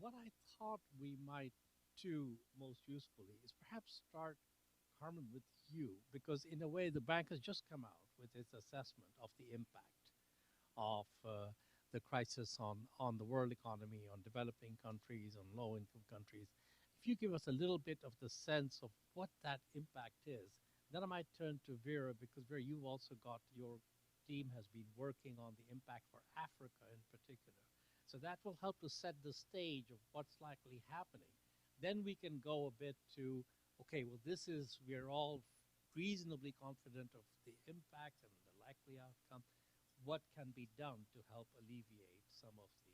what I thought we might do most usefully is perhaps start, Carmen, with you, because in a way the bank has just come out with its assessment of the impact of the crisis on the world economy, on developing countries, on low-income countries. If you give us a little bit of the sense of what that impact is, then I might turn to Vera, because Vera, you've also got, your team has been working on the impact for Africa in particular. So that will help to set the stage of what's likely happening. Then we can go a bit to, okay, well, we're all reasonably confident of the impact and the likely outcome. What can be done to help alleviate some of the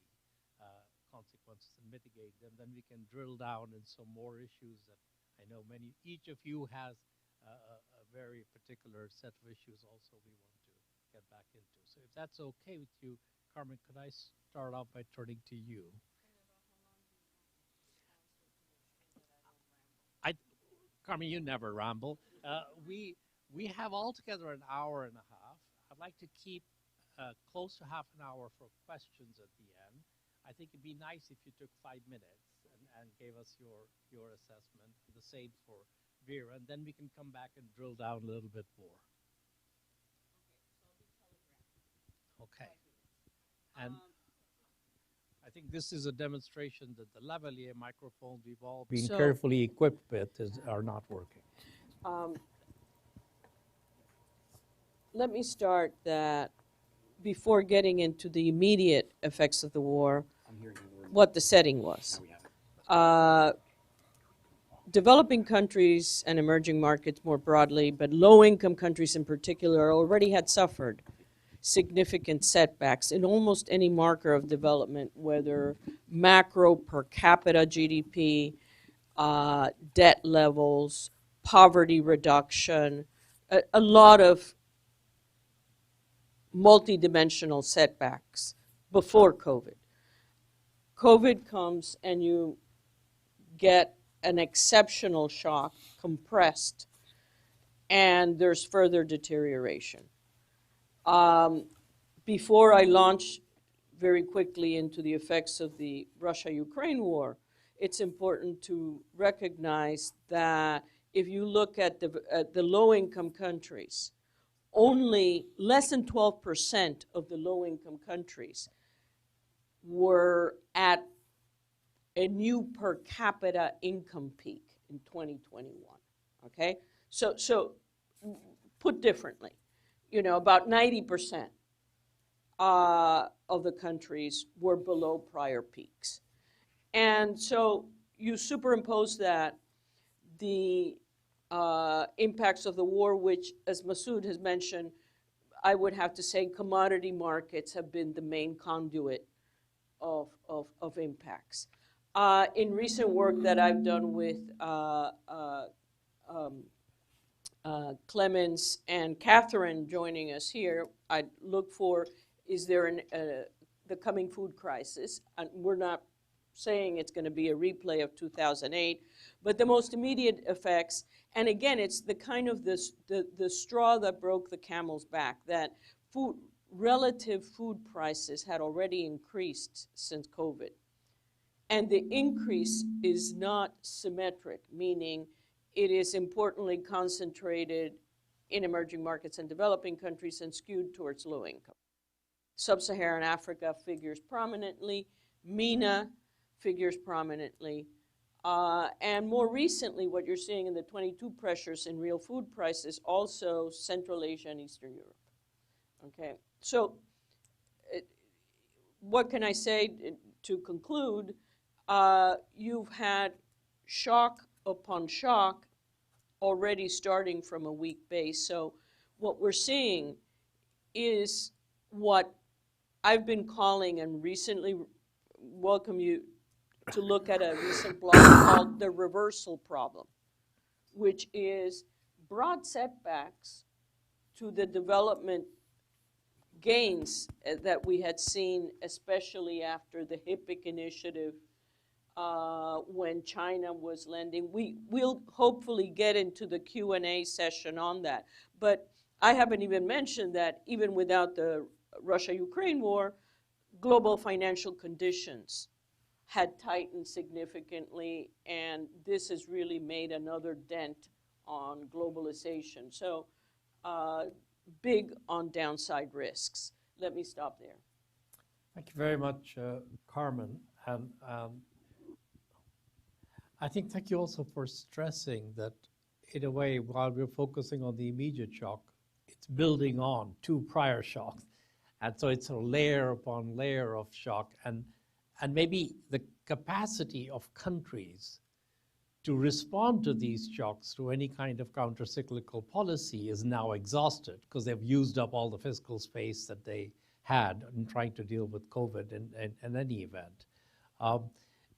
consequences and mitigate them? Then we can drill down in some more issues that I know each of you has a very particular set of issues also we want to get back into. So if that's okay with you, Carmen, could I start off by turning to you? Carmen, you never ramble. We have altogether an hour and a half. I'd like to keep close to half an hour for questions at the end. I think it'd be nice if you took 5 minutes and gave us your assessment. The same for Vera, and then we can come back and drill down a little bit more. Okay. And I think this is a demonstration that the lavalier microphones we've all been carefully equipped with are not working. Let me start that before getting into the immediate effects of the war, what the setting was. Developing countries and emerging markets more broadly, but low-income countries in particular, already had suffered significant setbacks in almost any marker of development, whether macro per capita GDP, debt levels, poverty reduction, a lot of multidimensional setbacks before COVID. COVID comes and you get an exceptional shock, compressed, and there's further deterioration. Before I launch very quickly into the effects of the Russia-Ukraine war, it's important to recognize that if you look at the low-income countries, only less than 12% of the low-income countries were at a new per capita income peak in 2021, okay? So put differently, about 90% of the countries were below prior peaks. And so you superimpose that, the impacts of the war, which, as Masood has mentioned, I would have to say commodity markets have been the main conduit of impacts. In recent work that I've done with Clemens and Catherine joining us here, I look for, is there the coming food crisis? And we're not saying it's going to be a replay of 2008, but the most immediate effects, and again, it's the kind of the straw that broke the camel's back, that relative food prices had already increased since COVID. And the increase is not symmetric, meaning it is importantly concentrated in emerging markets and developing countries and skewed towards low income. Sub-Saharan Africa figures prominently, MENA figures prominently, and more recently what you're seeing in the 22 pressures in real food prices, also Central Asia and Eastern Europe. Okay, so what can I say to conclude? You've had shock upon shock already starting from a weak base. So what we're seeing is what I've been calling, and recently welcome you to look at a recent blog called The Reversal Problem, which is broad setbacks to the development gains that we had seen, especially after the HIPC initiative, when China was lending. We'll hopefully get into the Q&A session on that. But I haven't even mentioned that even without the Russia-Ukraine war, global financial conditions had tightened significantly, and this has really made another dent on globalization. So big on downside risks. Let me stop there. Thank you very much, Carmen. And I think thank you also for stressing that, in a way, while we're focusing on the immediate shock, it's building on two prior shocks. And so it's a layer upon layer of shock. And maybe the capacity of countries to respond to these shocks through any kind of counter-cyclical policy is now exhausted because they've used up all the fiscal space that they had in trying to deal with COVID in any event.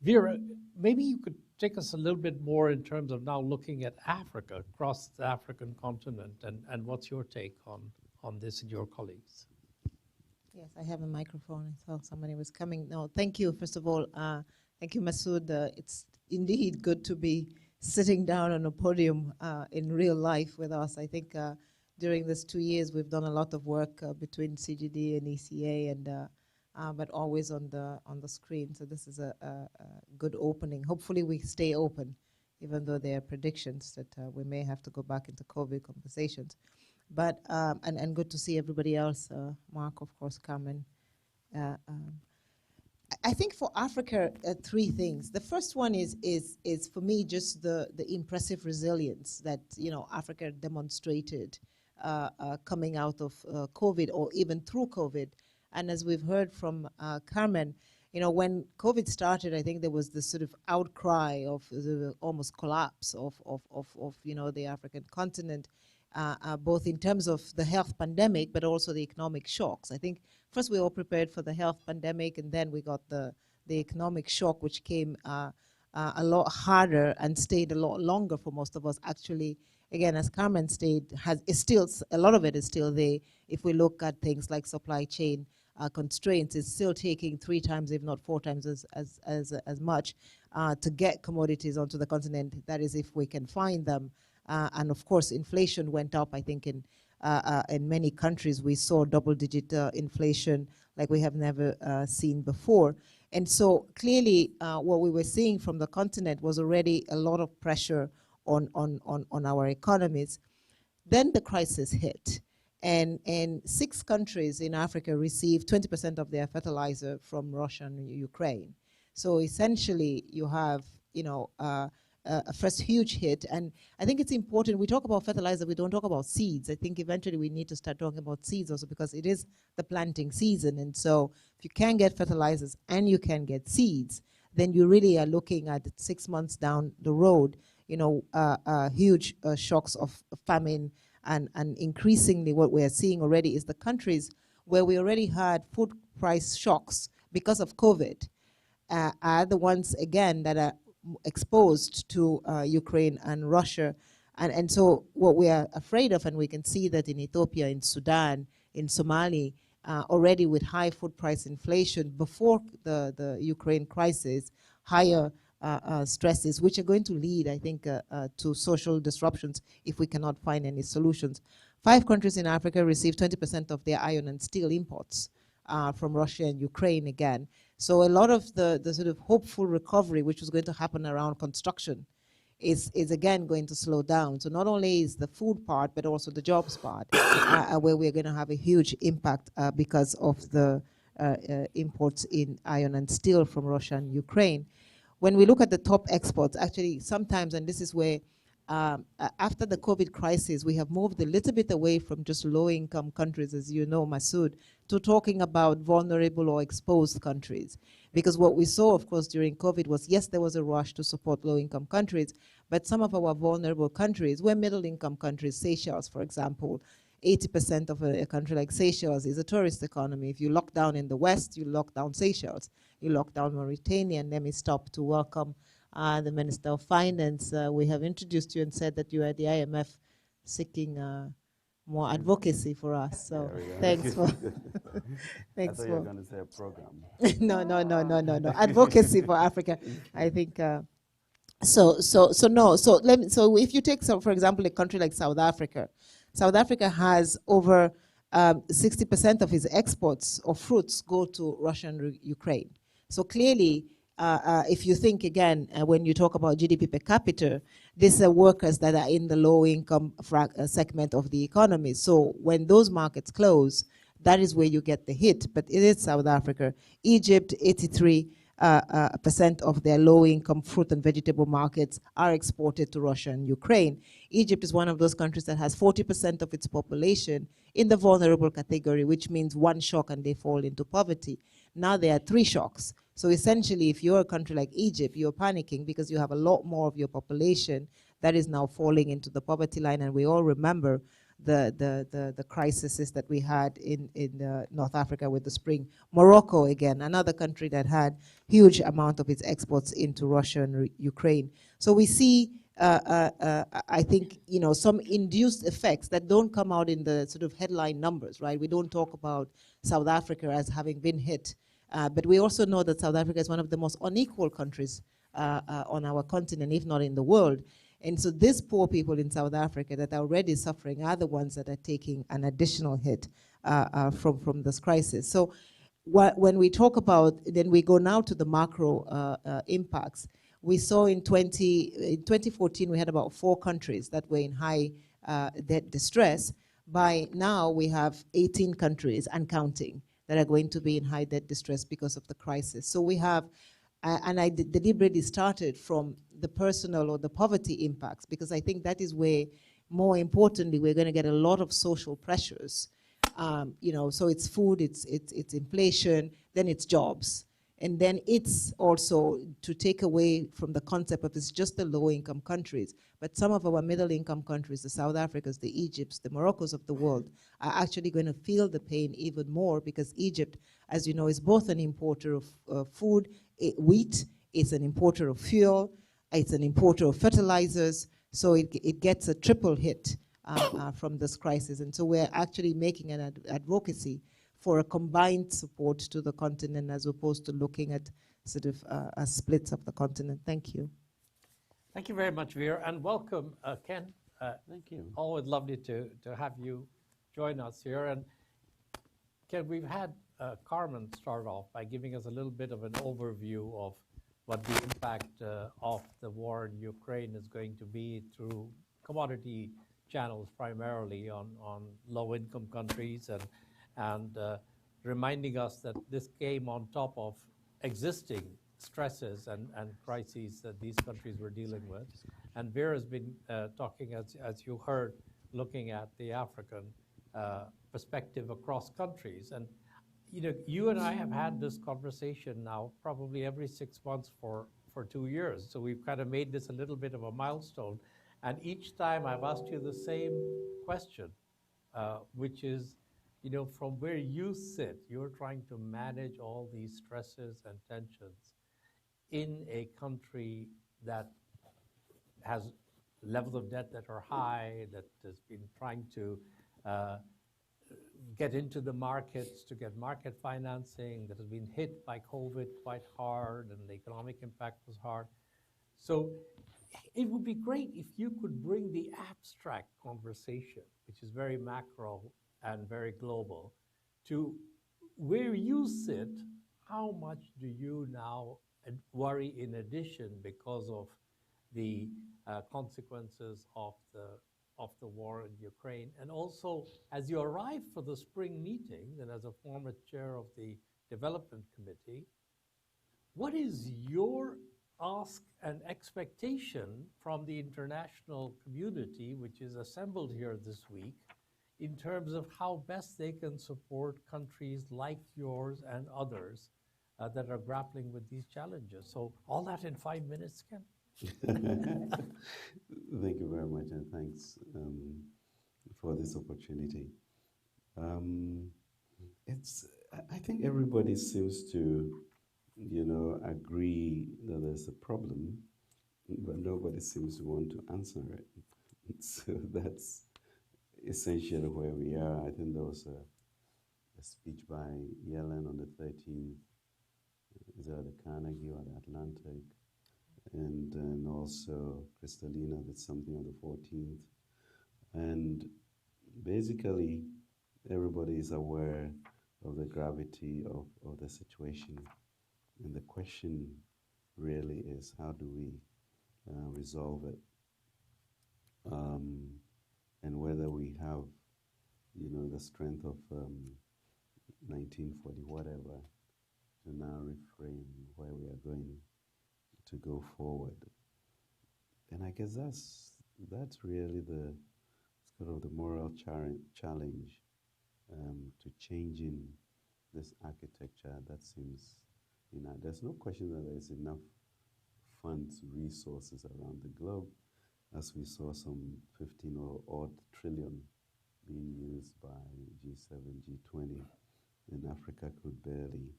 Vera, maybe you could take us a little bit more in terms of now looking at Africa, across the African continent, and what's your take on this and your colleagues? Yes, I have a microphone. I thought somebody was coming. No, thank you. First of all, thank you, Masood. It's indeed good to be sitting down on a podium in real life with us. I think during these 2 years, we've done a lot of work between CGD and ECA, and but always on the screen. So this is a good opening. Hopefully, we stay open, even though there are predictions that we may have to go back into COVID conversations. But and good to see everybody else, Mark, of course, Carmen. I think for Africa, three things. The first one is for me just the impressive resilience that Africa demonstrated coming out of COVID or even through COVID. And as we've heard from Carmen, when COVID started, I think there was this sort of outcry of the almost collapse of the African continent. Both in terms of the health pandemic, but also the economic shocks. I think first we all prepared for the health pandemic, and then we got the economic shock, which came a lot harder and stayed a lot longer for most of us. Actually, again, as Carmen stated, a lot of it is still there. If we look at things like supply chain constraints, it's still taking 3 times, if not 4 times as much to get commodities onto the continent. That is, if we can find them. And of course, inflation went up. I think in many countries we saw double-digit inflation like we have never seen before. And so clearly, what we were seeing from the continent was already a lot of pressure on our economies. Then the crisis hit, and 6 countries in Africa received 20% of their fertilizer from Russia and Ukraine. So essentially, you have a first huge hit. And I think it's important, we talk about fertilizer, we don't talk about seeds. I think eventually we need to start talking about seeds also, because it is the planting season. And so if you can get fertilizers and you can get seeds, then you really are looking at 6 months down the road, huge shocks of famine. And increasingly what we are seeing already is the countries where we already had food price shocks because of COVID are the ones, again, that are exposed to Ukraine and Russia. And so what we are afraid of, and we can see that in Ethiopia, in Sudan, in Somalia, already with high food price inflation before the Ukraine crisis, higher stresses, which are going to lead, I think, to social disruptions if we cannot find any solutions. 5 countries in Africa receive 20% of their iron and steel imports from Russia and Ukraine again. So a lot of the sort of hopeful recovery, which was going to happen around construction, is again going to slow down. So not only is the food part, but also the jobs part, where we're going to have a huge impact because of the imports in iron and steel from Russia and Ukraine. When we look at the top exports, actually sometimes, and this is where after the COVID crisis, we have moved a little bit away from just low-income countries, as you know, Masood, to talking about vulnerable or exposed countries. Because what we saw, of course, during COVID was, yes, there was a rush to support low-income countries, but some of our vulnerable countries were middle-income countries. Seychelles, for example, 80% of a country like Seychelles is a tourist economy. If you lock down in the West, you lock down Seychelles. You lock down Mauritania, and let me stop to welcome the Minister of Finance. We have introduced you and said that you are at the IMF seeking more advocacy for us. So thanks for thanks I thought for. you were going to say a program. No. Advocacy for Africa. I think so if you take, so for example, a country like South Africa. South Africa has over 60% of its exports of fruits go to Russia and Ukraine. So clearly, if you think again, when you talk about GDP per capita, these are workers that are in the low income segment of the economy. So when those markets close, that is where you get the hit. But it is South Africa. Egypt, 83% of their low income fruit and vegetable markets are exported to Russia and Ukraine. Egypt is one of those countries that has 40% of its population in the vulnerable category, which means one shock and they fall into poverty. Now there are 3 shocks. So essentially, if you're a country like Egypt, you're panicking because you have a lot more of your population that is now falling into the poverty line. And we all remember the crises that we had in North Africa with the spring. Morocco, again, another country that had huge amount of its exports into Russia and Ukraine. So we see, I think, some induced effects that don't come out in the sort of headline numbers, right? We don't talk about South Africa as having been hit. But we also know that South Africa is one of the most unequal countries on our continent, if not in the world. And so these poor people in South Africa that are already suffering are the ones that are taking an additional hit from this crisis. So when we talk about, then we go now to the macro impacts. We saw in 2014, we had about 4 countries that were in high debt distress. By now, we have 18 countries and counting that are going to be in high debt distress because of the crisis. So we have, and I deliberately started from the personal or the poverty impacts, because I think that is where, more importantly, we're going to get a lot of social pressures. So it's food, it's inflation, then it's jobs. And then it's also to take away from the concept of it's just the low-income countries, but some of our middle-income countries, the South Africas, the Egypts, the Moroccos of the world, are actually going to feel the pain even more, because Egypt, as you know, is both an importer of food, wheat, it's an importer of fuel, it's an importer of fertilizers, so it gets a triple hit from this crisis. And so we're actually making an advocacy for a combined support to the continent, as opposed to looking at sort of splits of the continent. Thank you. Thank you very much, Veer, and welcome, Ken. Thank you. Always lovely to have you join us here. And Ken, we've had Carmen start off by giving us a little bit of an overview of what the impact of the war in Ukraine is going to be through commodity channels, primarily on low-income countries, and reminding us that this came on top of existing stresses and crises that these countries were dealing with. And Vera has been talking, as you heard, looking at the African perspective across countries. And you and I have had this conversation now probably every 6 months for 2 years. So we've kind of made this a little bit of a milestone. And each time I've asked you the same question, which is, from where you sit, you're trying to manage all these stresses and tensions in a country that has levels of debt that are high, that has been trying to get into the markets, to get market financing, that has been hit by COVID quite hard, and the economic impact was hard. So it would be great if you could bring the abstract conversation, which is very macro and very global, to where you sit. How much do you now worry in addition because of the consequences of the war in Ukraine? And also, as you arrive for the spring meeting, and as a former chair of the development committee, what is your ask and expectation from the international community, which is assembled here this week, in terms of how best they can support countries like yours and others that are grappling with these challenges? So all that in 5 minutes, Ken? Thank you very much, and thanks for this opportunity. I think everybody seems to, agree that there's a problem, but nobody seems to want to answer it. So that's essentially where we are. I think there was a speech by Yellen on the 13th, is that the Carnegie or the Atlantic? And then also Kristalina did something on the 14th. And basically, everybody is aware of the gravity of the situation. And the question really is how do we resolve it, and whether we have, the strength of 1940 whatever to now reframe where we are going to go forward. And I guess that's really the sort of the moral challenge, to changing this architecture that seems, there's no question that there's enough funds, resources around the globe, as we saw some 15 or odd trillion being used by G7, G20, and Africa could barely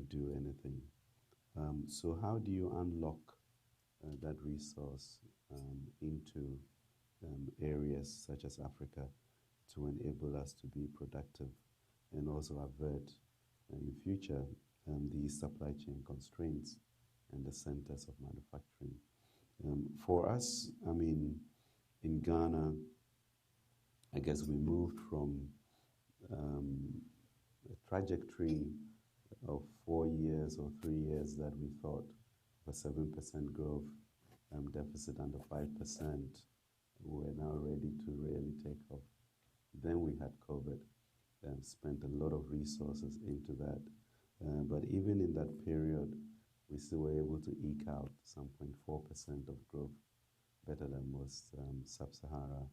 do anything. So how do you unlock that resource into areas such as Africa to enable us to be productive and also avert in future the supply chain constraints and the centers of manufacturing? For us, in Ghana, I guess we moved from a trajectory of 4 years or 3 years that we thought was 7% growth, deficit under 5%. We're now ready to really take off. Then we had COVID, spent a lot of resources into that. But even in that period, we still were able to eke out some 0.4% of growth, better than most sub-Saharan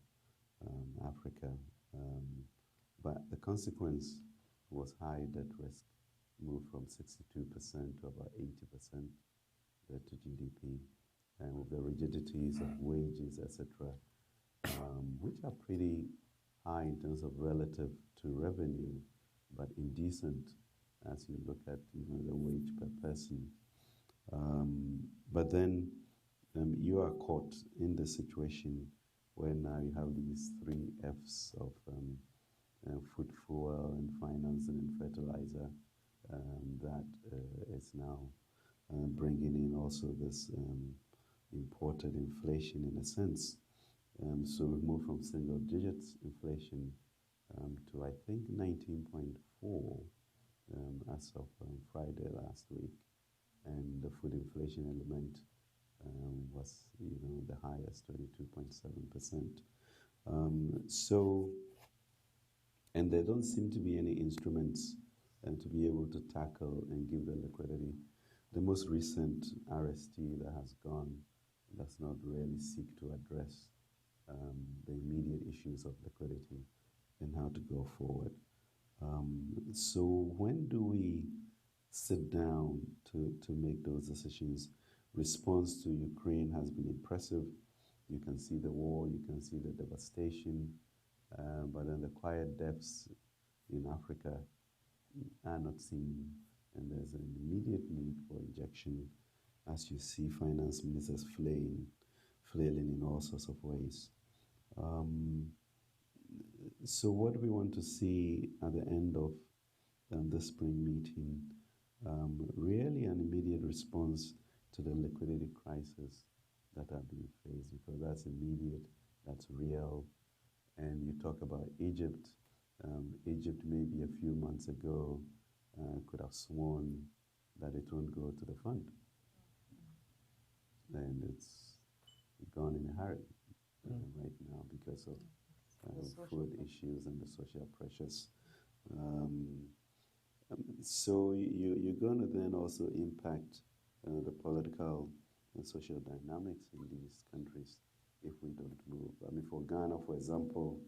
Africa. But the consequence was high debt risk, moved from 62% to about 80% debt to GDP, and with the rigidities of wages, etc., which are pretty high in terms of relative to revenue, but indecent as you look at the wage per person. But then you are caught in the situation where now you have these 3 F's of food, fuel, and financing and fertilizer that is now bringing in also this imported inflation in a sense. So we've moved from single digits inflation to I think 19.4 as of Friday last week, and the food inflation element was the highest, 22.7%. So, and there don't seem to be any instruments to be able to tackle and give the liquidity. The most recent RST that has gone does not really seek to address the immediate issues of liquidity and how to go forward. So when do we sit down to make those decisions? Response to Ukraine has been impressive. You can see the war, you can see the devastation, but then the quiet deaths in Africa are not seen, and there's an immediate need for injection as you see finance ministers flailing in all sorts of ways. So what do we want to see at the end of the spring meeting? Really an immediate response to the liquidity crisis that are being faced, because that's immediate, that's real. And you talk about Egypt. Egypt maybe a few months ago could have sworn that it won't go to the fund. And it's gone in a hurry right now because of food issues and the social pressures. So you're going to then also impact the political and social dynamics in these countries if we don't move. For Ghana, for example,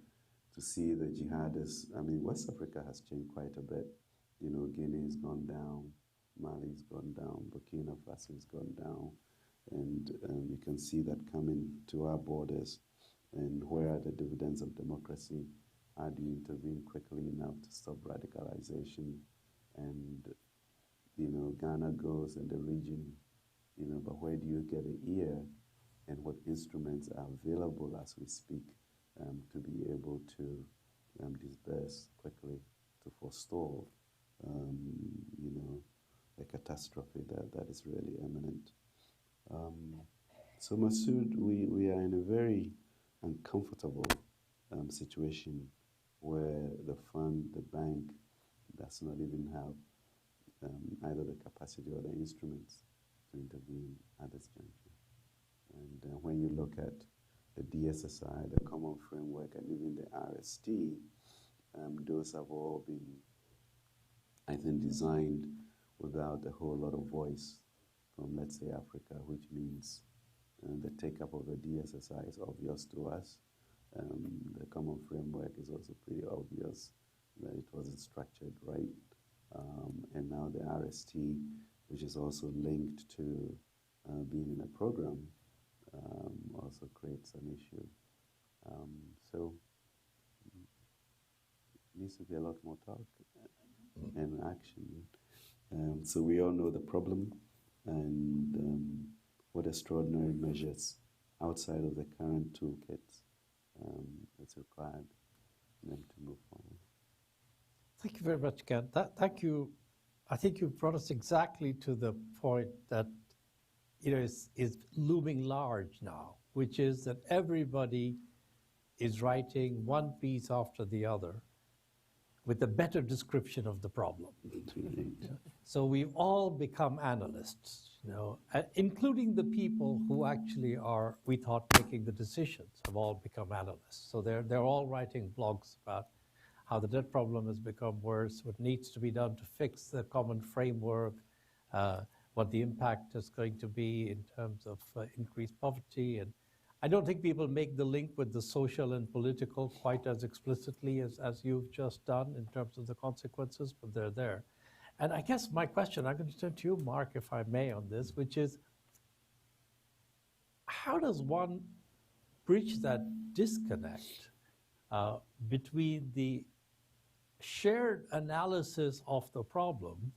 to see the jihadists, West Africa has changed quite a bit. Guinea's gone down, Mali's gone down, Burkina Faso's gone down, and you can see that coming to our borders. And where are the dividends of democracy? How do you intervene quickly enough to stop radicalization? And, Ghana goes in the region, but where do you get an ear, and what instruments are available as we speak to be able to disperse quickly to forestall, a catastrophe that is really imminent. So Masood, we are in a very uncomfortable situation where the fund, the bank, does not even have either the capacity or the instruments to intervene at this juncture. And when you look at the DSSI, the Common Framework, and even the RST, those have all been, I think, designed without a whole lot of voice from, let's say, Africa, which means the take-up of the DSSI is obvious to us. The Common Framework is also pretty obvious that it wasn't structured right. And now the RST, which is also linked to being in a program, also creates an issue. So needs to be a lot more talk and action. So we all know the problem and what extraordinary measures outside of the current toolkit that's required for them to move forward. Thank you very much, Ken. Thank you. I think you brought us exactly to the point that is looming large now, which is that everybody is writing one piece after the other with a better description of the problem. So we've all become analysts, including the people who actually are, we thought, making the decisions have all become analysts. So they're all writing blogs about how the debt problem has become worse, what needs to be done to fix the common framework, what the impact is going to be in terms of increased poverty. And I don't think people make the link with the social and political quite as explicitly as you've just done in terms of the consequences, but they're there. And I guess my question, I'm going to turn to you, Mark, if I may, on this, which is, how does one bridge that disconnect between the shared analysis of the problem,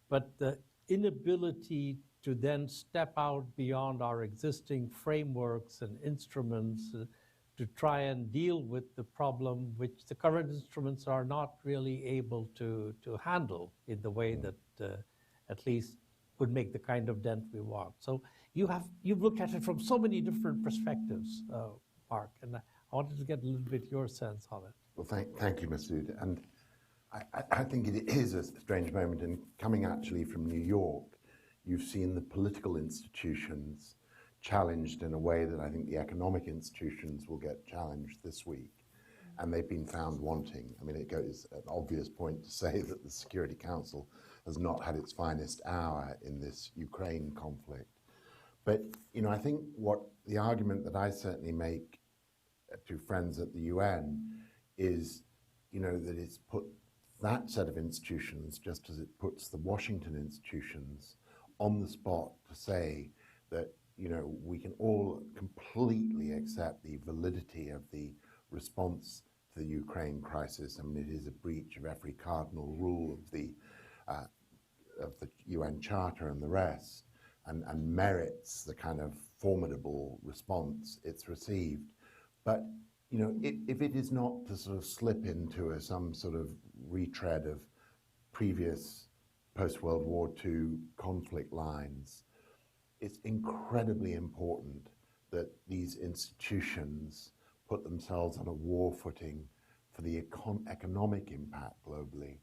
but the inability to then step out beyond our existing frameworks and instruments to try and deal with the problem which the current instruments are not really able to handle in the way that at least would make the kind of dent we want. So you've looked at it from so many different perspectives, Mark, and I wanted to get a little bit your sense on it. Well, thank you, Masood. And I think it is a strange moment. And coming actually from New York, you've seen the political institutions challenged in a way that I think the economic institutions will get challenged this week. And they've been found wanting. I mean, it goes an obvious point to say that the Security Council has not had its finest hour in this Ukraine conflict. But, I think what the argument that I certainly make to friends at the UN is, that it's put that set of institutions, just as it puts the Washington institutions on the spot to say that, we can all completely accept the validity of the response to the Ukraine crisis. I mean, it is a breach of every cardinal rule of the UN Charter and the rest, and merits the kind of formidable response it's received. But if it is not to sort of slip into some sort of retread of previous post-World War II conflict lines, it's incredibly important that these institutions put themselves on a war footing for the economic impact globally,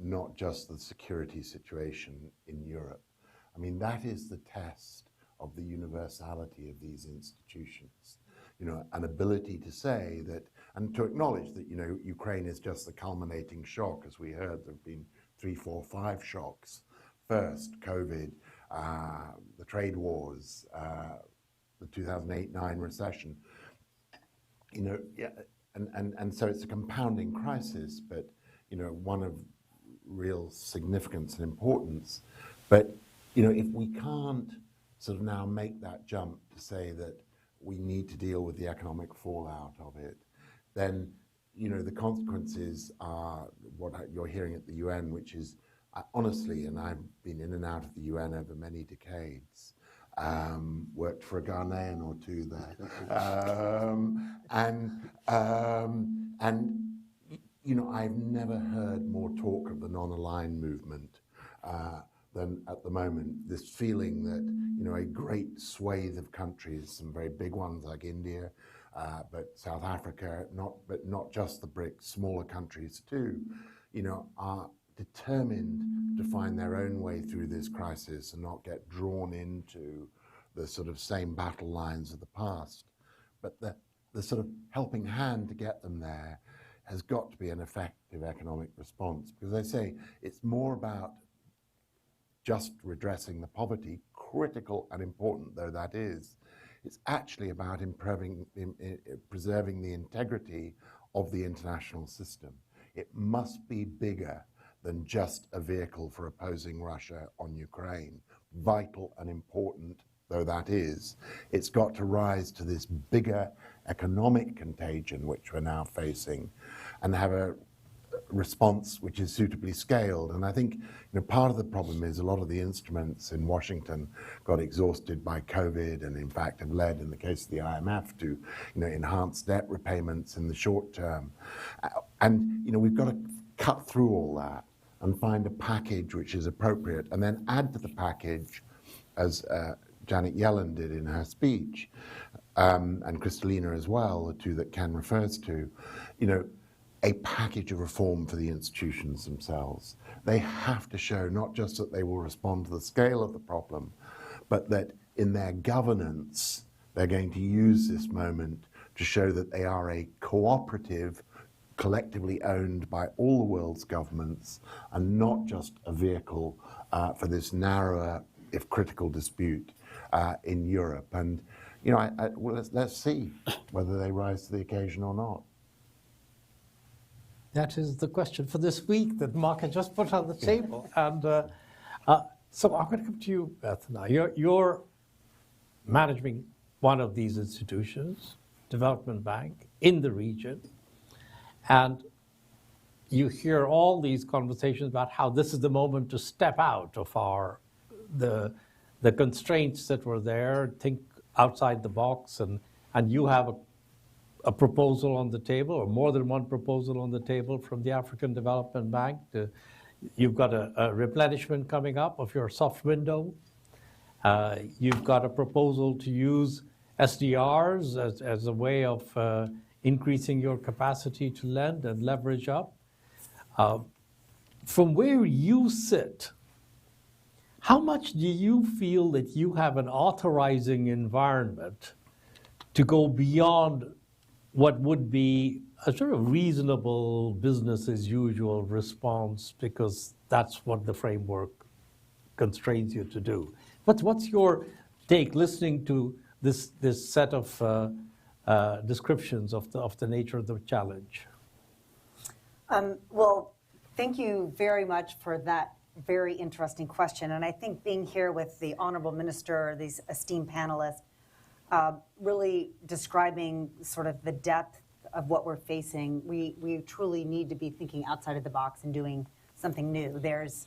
not just the security situation in Europe. I mean, that is the test of the universality of these institutions. An ability to say that, and to acknowledge that, Ukraine is just the culminating shock. As we heard, there have been 3, 4, 5 shocks. First, COVID, the trade wars, the 2008-9 recession. And so it's a compounding crisis, but, one of real significance and importance. But, if we can't sort of now make that jump to say that we need to deal with the economic fallout of it, then, the consequences are what you're hearing at the UN, which is, honestly, and I've been in and out of the UN over many decades, worked for a Ghanaian or two there, I've never heard more talk of the non-aligned movement than at the moment. This feeling that, a great swathe of countries, some very big ones like India, but South Africa, not just the BRICS, smaller countries too, are determined to find their own way through this crisis and not get drawn into the sort of same battle lines of the past. But the sort of helping hand to get them there has got to be an effective economic response, because I say it's more about just redressing the poverty, critical and important though that is. It's actually about preserving the integrity of the international system. It must be bigger than just a vehicle for opposing Russia on Ukraine, vital and important though that is. It's got to rise to this bigger economic contagion which we're now facing, and have a response which is suitably scaled. And I think part of the problem is a lot of the instruments in Washington got exhausted by COVID, and in fact have led, in the case of the IMF, to enhanced debt repayments in the short term. And we've got to cut through all that and find a package which is appropriate, and then add to the package, as Janet Yellen did in her speech, and Kristalina as well, the two that Ken refers to, a package of reform for the institutions themselves. They have to show not just that they will respond to the scale of the problem, but that in their governance, they're going to use this moment to show that they are a cooperative, collectively owned by all the world's governments, and not just a vehicle for this narrower, if critical, dispute in Europe. And well, let's see whether they rise to the occasion or not. That is the question for this week that Mark had just put on the table. And so I'm going to come to you, Beth, now. You're managing one of these institutions, Development Bank, in the region. And you hear all these conversations about how this is the moment to step out of the constraints that were there, think outside the box, and you have a proposal on the table, or more than one proposal on the table from the African Development Bank. You've got a replenishment coming up of your soft window. You've got a proposal to use SDRs as a way of increasing your capacity to lend and leverage up. From where you sit, how much do you feel that you have an authorizing environment to go beyond what would be a sort of reasonable business as usual response, because that's what the framework constrains you to do? What's your take, listening to this set of descriptions of the nature of the challenge? Well, thank you very much for that very interesting question. And I think being here with the Honorable Minister, these esteemed panelists, really describing sort of the depth of what we're facing, we truly need to be thinking outside of the box and doing something new. There's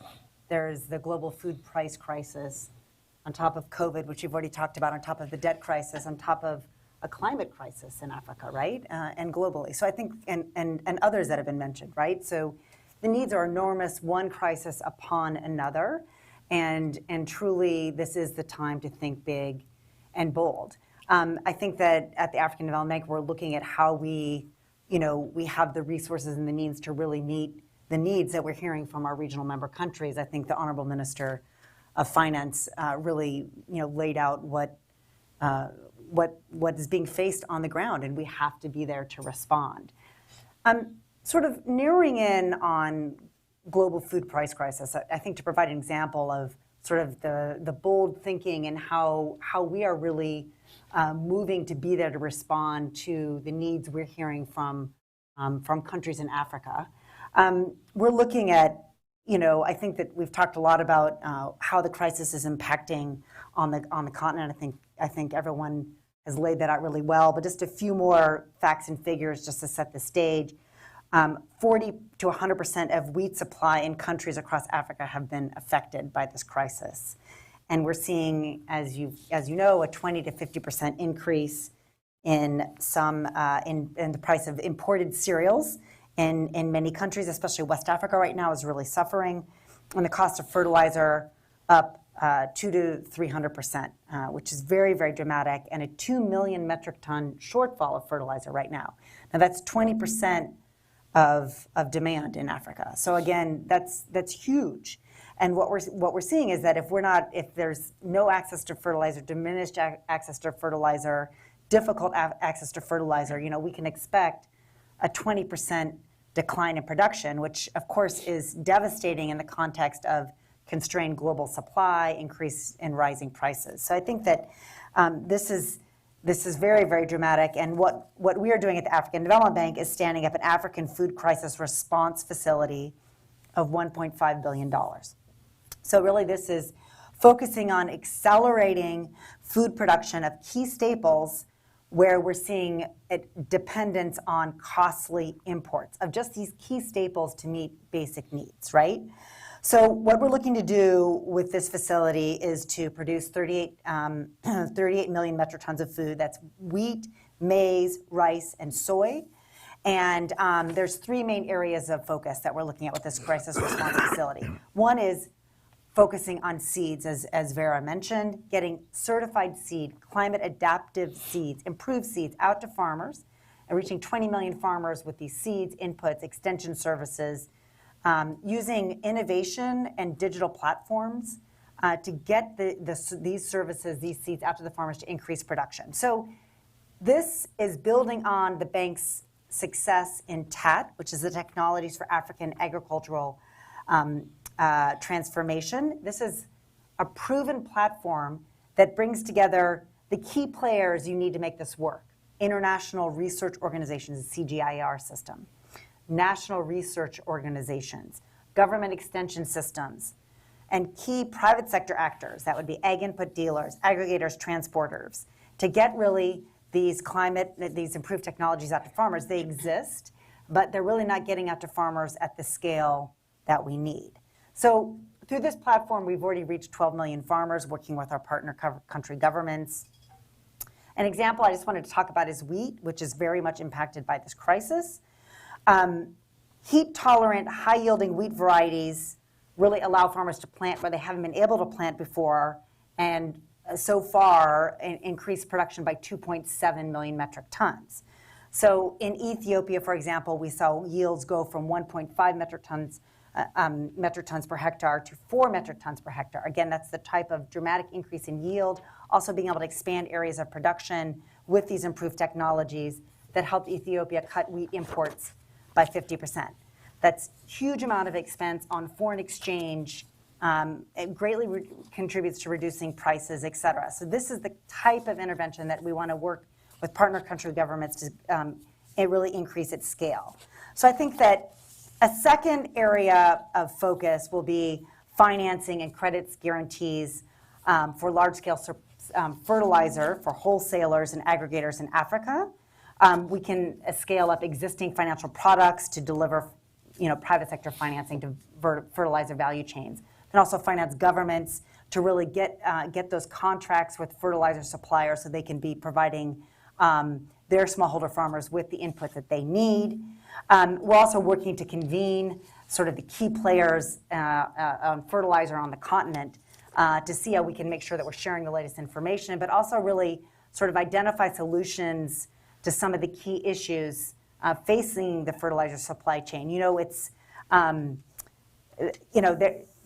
the global food price crisis on top of COVID, which you've already talked about, on top of the debt crisis, on top of a climate crisis in Africa, right? And globally. So I think, and others that have been mentioned, right? So the needs are enormous, one crisis upon another. And truly, this is the time to think big and bold. I think that at the African Development Bank, we're looking at how we have the resources and the means to really meet the needs that we're hearing from our regional member countries. I think the Honorable Minister of Finance really, laid out what is being faced on the ground, and we have to be there to respond. Sort of narrowing in on global food price crisis, I think, to provide an example of sort of the bold thinking and how we are really moving to be there to respond to the needs we're hearing from countries in Africa. We're looking at, I think that we've talked a lot about how the crisis is impacting on the continent. I think everyone has laid that out really well, but just a few more facts and figures just to set the stage. 40 to 100% of wheat supply in countries across Africa have been affected by this crisis. And we're seeing, as you know, a 20 to 50% increase in some in the price of imported cereals in many countries, especially West Africa right now is really suffering. And the cost of fertilizer up 200 to 300%, which is very, very dramatic, and a 2 million metric ton shortfall of fertilizer right now. Now that's 20% of demand in Africa. So again, that's huge. And what we're seeing is that if there's no access to fertilizer, diminished access to fertilizer, difficult access to fertilizer, we can expect a 20% decline in production, which of course is devastating in the context of constrained global supply, increase in rising prices. So I think that this is very, very dramatic. And what we are doing at the African Development Bank is standing up an African food crisis response facility of $1.5 billion. So really this is focusing on accelerating food production of key staples where we're seeing dependence on costly imports of just these key staples to meet basic needs, right? So what we're looking to do with this facility is to produce 38 million metric tons of food. That's wheat, maize, rice, and soy. And there's three main areas of focus that we're looking at with this crisis response facility. One is focusing on seeds, as Vera mentioned, getting certified seed, climate adaptive seeds, improved seeds out to farmers, and reaching 20 million farmers with these seeds, inputs, extension services, using innovation and digital platforms to get these services, these seeds out to the farmers to increase production. So this is building on the bank's success in TAT, which is the Technologies for African Agricultural Transformation. This is a proven platform that brings together the key players you need to make this work. International research organizations, the CGIAR system, national research organizations, government extension systems, and key private sector actors, that would be ag input dealers, aggregators, transporters, to get really these improved technologies out to farmers. They exist, but they're really not getting out to farmers at the scale that we need. So through this platform, we've already reached 12 million farmers working with our partner country governments. An example I just wanted to talk about is wheat, which is very much impacted by this crisis. Heat-tolerant, high-yielding wheat varieties really allow farmers to plant where they haven't been able to plant before, and so far increase production by 2.7 million metric tons. So in Ethiopia, for example, we saw yields go from 1.5 metric tons per hectare to 4 metric tons per hectare. Again, that's the type of dramatic increase in yield, also being able to expand areas of production with these improved technologies that helped Ethiopia cut wheat imports by 50%. That's huge amount of expense on foreign exchange. It greatly contributes to reducing prices, et cetera. So this is the type of intervention that we want to work with partner country governments to really increase its scale. So I think that a second area of focus will be financing and credits guarantees for large-scale fertilizer for wholesalers and aggregators in Africa. We can scale up existing financial products to deliver, private sector financing to fertilizer value chains. And also finance governments to really get those contracts with fertilizer suppliers so they can be providing their smallholder farmers with the input that they need. We're also working to convene sort of the key players on fertilizer on the continent to see how we can make sure that we're sharing the latest information, but also really sort of identify solutions to some of the key issues facing the fertilizer supply chain.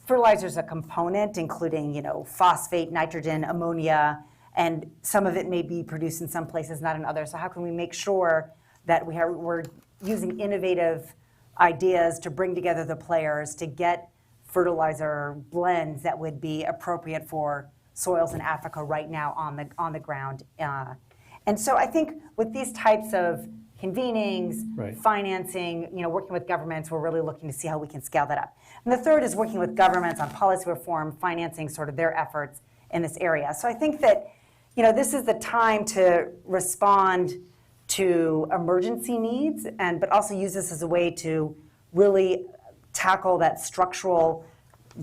Fertilizer is a component, including, phosphate, nitrogen, ammonia, and some of it may be produced in some places, not in others. So how can we make sure that we're using innovative ideas to bring together the players to get fertilizer blends that would be appropriate for soils in Africa right now on the ground? And so I think with these types of convenings, right, financing, working with governments, we're really looking to see how we can scale that up. And the third is working with governments on policy reform, financing sort of their efforts in this area. So I think that, this is the time to respond to emergency needs, but also use this as a way to really tackle that structural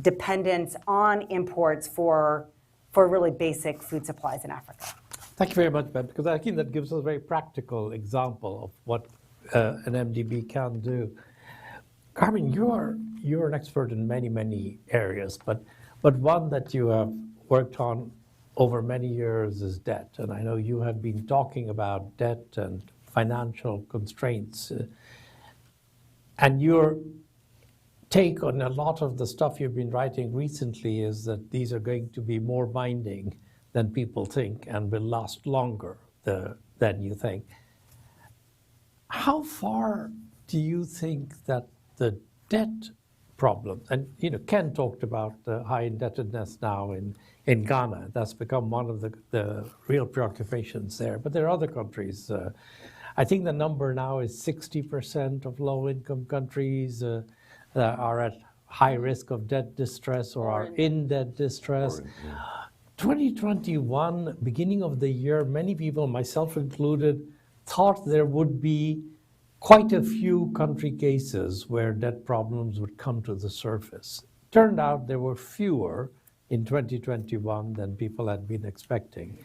dependence on imports for really basic food supplies in Africa. Thank you very much, Ben, because I think that gives us a very practical example of what an MDB can do. Carmen, you're an expert in many, many areas, but one that you have worked on over many years is debt. And I know you have been talking about debt and financial constraints. And your take on a lot of the stuff you've been writing recently is that these are going to be more binding than people think and will last longer than you think. How far do you think that the debt problem, and Ken talked about the high indebtedness now in Ghana. That's become one of the real preoccupations there. But there are other countries. I think the number now is 60% of low-income countries that are at high risk of debt distress or are in debt distress. 2021, beginning of the year, many people, myself included, thought there would be quite a few country cases where debt problems would come to the surface. Turned out there were fewer in 2021 than people had been expecting.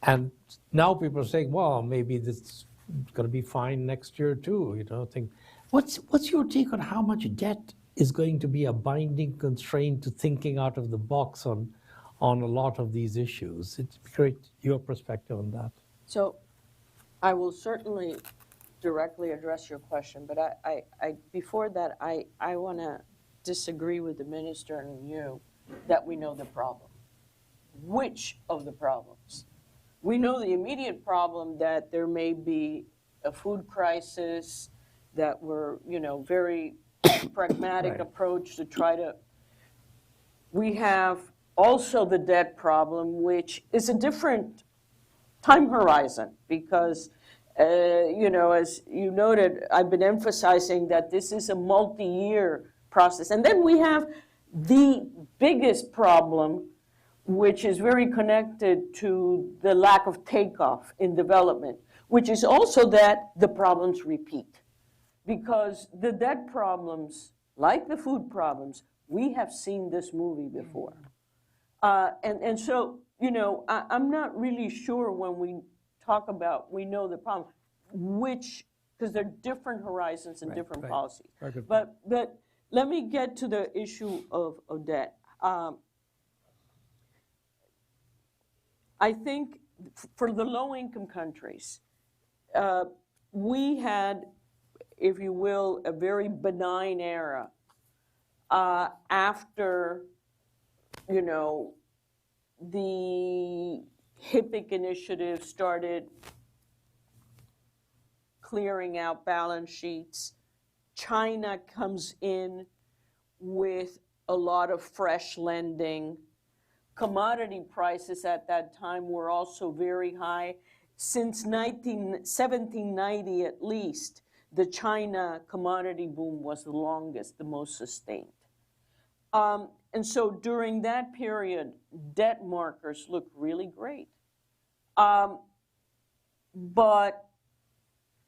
And now people are saying, well, maybe this is going to be fine next year too. What's your take on how much debt is going to be a binding constraint to thinking out of the box on a lot of these issues? It's great, your perspective on that. So I will certainly directly address your question, but I before that, I want to disagree with the minister and you that we know the problem. Which of the problems? We know the immediate problem that there may be a food crisis, that we're, very pragmatic Right. approach to try to. We have also the debt problem, which is a different time horizon because, as you noted, I've been emphasizing that this is a multi-year process. And then we have the biggest problem, which is very connected to the lack of takeoff in development, which is also that the problems repeat. Because the debt problems, like the food problems, we have seen this movie before. And so, I'm not really sure when we talk about, we know the problem, because there are different horizons and different policies. But let me get to the issue of debt. I think for the low-income countries, we had, if you will, a very benign era after, the HIPC initiative started clearing out balance sheets. China comes in with a lot of fresh lending. Commodity prices at that time were also very high. Since 1790 at least, the China commodity boom was the longest, the most sustained. And so during that period, debt markers looked really great. But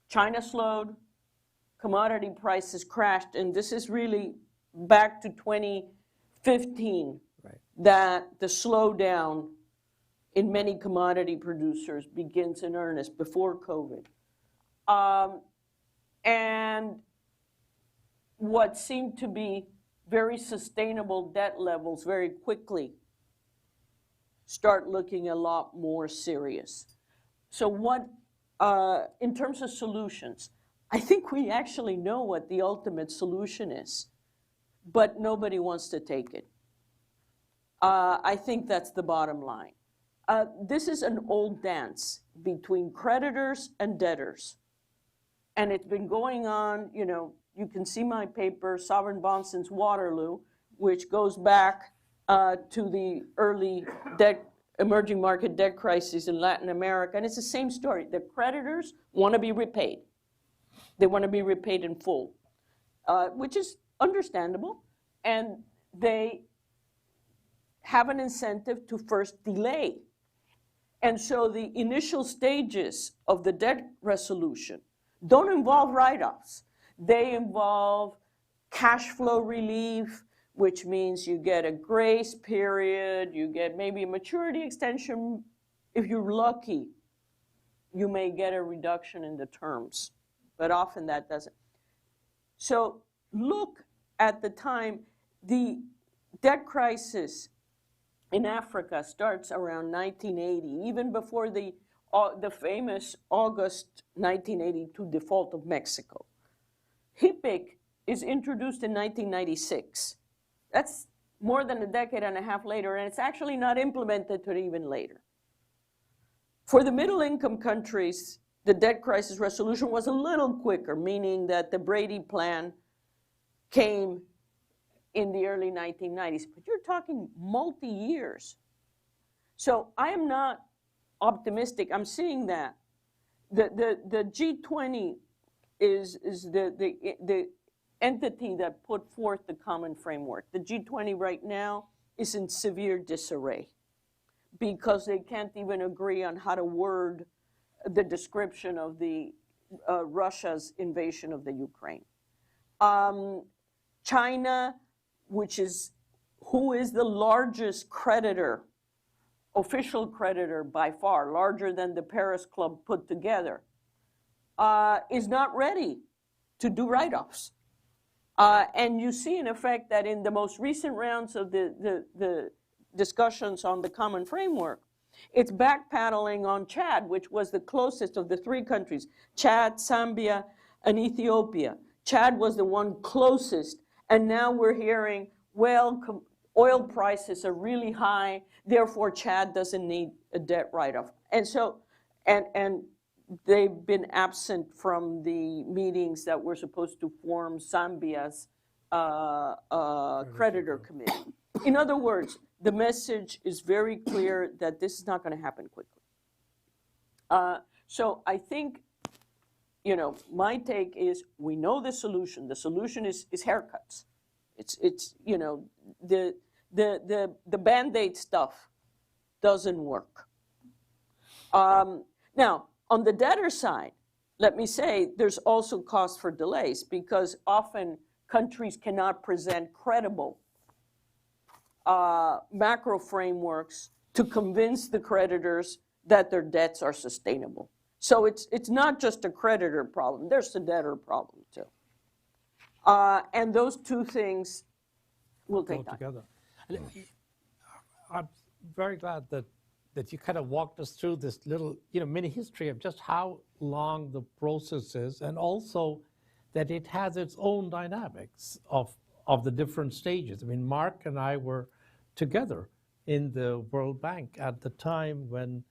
China slowed, commodity prices crashed, and this is really back to 2015 that the slowdown in many commodity producers begins in earnest before COVID. And what seemed to be very sustainable debt levels very quickly start looking a lot more serious. So what, in terms of solutions, I think we actually know what the ultimate solution is, but nobody wants to take it. I think that's the bottom line. This is an old dance between creditors and debtors. And it's been going on, you can see my paper, Sovereign Bonds Since Waterloo, which goes back to the early emerging market debt crisis in Latin America. And it's the same story. The creditors want to be repaid. They want to be repaid in full, which is understandable. And they have an incentive to first delay. And so the initial stages of the debt resolution don't involve write-offs. They involve cash flow relief, which means you get a grace period, you get maybe a maturity extension. If you're lucky, you may get a reduction in the terms, but often that doesn't. So look at the time. The debt crisis in Africa starts around 1980, even before the famous August 1982 default of Mexico. HIPIC is introduced in 1996. That's more than a decade and a half later, and it's actually not implemented until even later. For the middle-income countries, the debt crisis resolution was a little quicker, meaning that the Brady Plan came in the early 1990s, but you're talking multi-years. So I am not optimistic. I'm seeing that. The G20 is the entity that put forth the common framework. The G20 right now is in severe disarray because they can't even agree on how to word the description of the Russia's invasion of the Ukraine. China, who is the largest creditor, official creditor by far, larger than the Paris Club put together, is not ready to do write-offs. And you see, in effect, that in the most recent rounds of the discussions on the common framework, it's backpedaling on Chad, which was the closest of the three countries, Chad, Zambia, and Ethiopia. Chad was the one closest, and now we're hearing, well, oil prices are really high, therefore Chad doesn't need a debt write-off. And so, and they've been absent from the meetings that were supposed to form Zambia's creditor committee. In other words, the message is very clear that this is not going to happen quickly. So I think, my take is we know the solution. The solution is haircuts. It's the Band-Aid stuff doesn't work. Now, on the debtor side, let me say there's also cause for delays because often countries cannot present credible macro frameworks to convince the creditors that their debts are sustainable. So it's not just a creditor problem, there's a debtor problem too. And those two things will take time. Together. I'm very glad that you kind of walked us through this little, mini history of just how long the process is, and also that it has its own dynamics of the different stages. I mean, Mark and I were together in the World Bank at the time when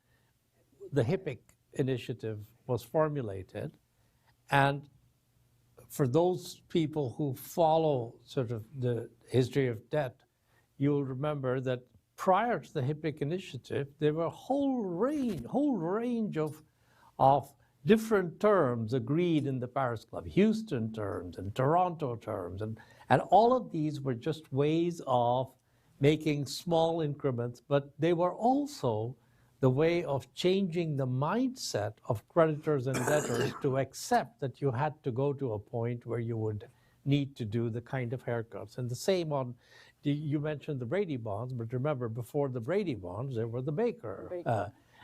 the HIPIC initiative was formulated. And for those people who follow sort of the history of debt, you'll remember that prior to the HIPIC initiative, there were a whole range of different terms agreed in the Paris Club, Houston terms and Toronto terms, and all of these were just ways of making small increments, but they were also the way of changing the mindset of creditors and debtors to accept that you had to go to a point where you would need to do the kind of haircuts. And the same on, you mentioned the Brady bonds, but remember, before the Brady bonds, there were the Baker.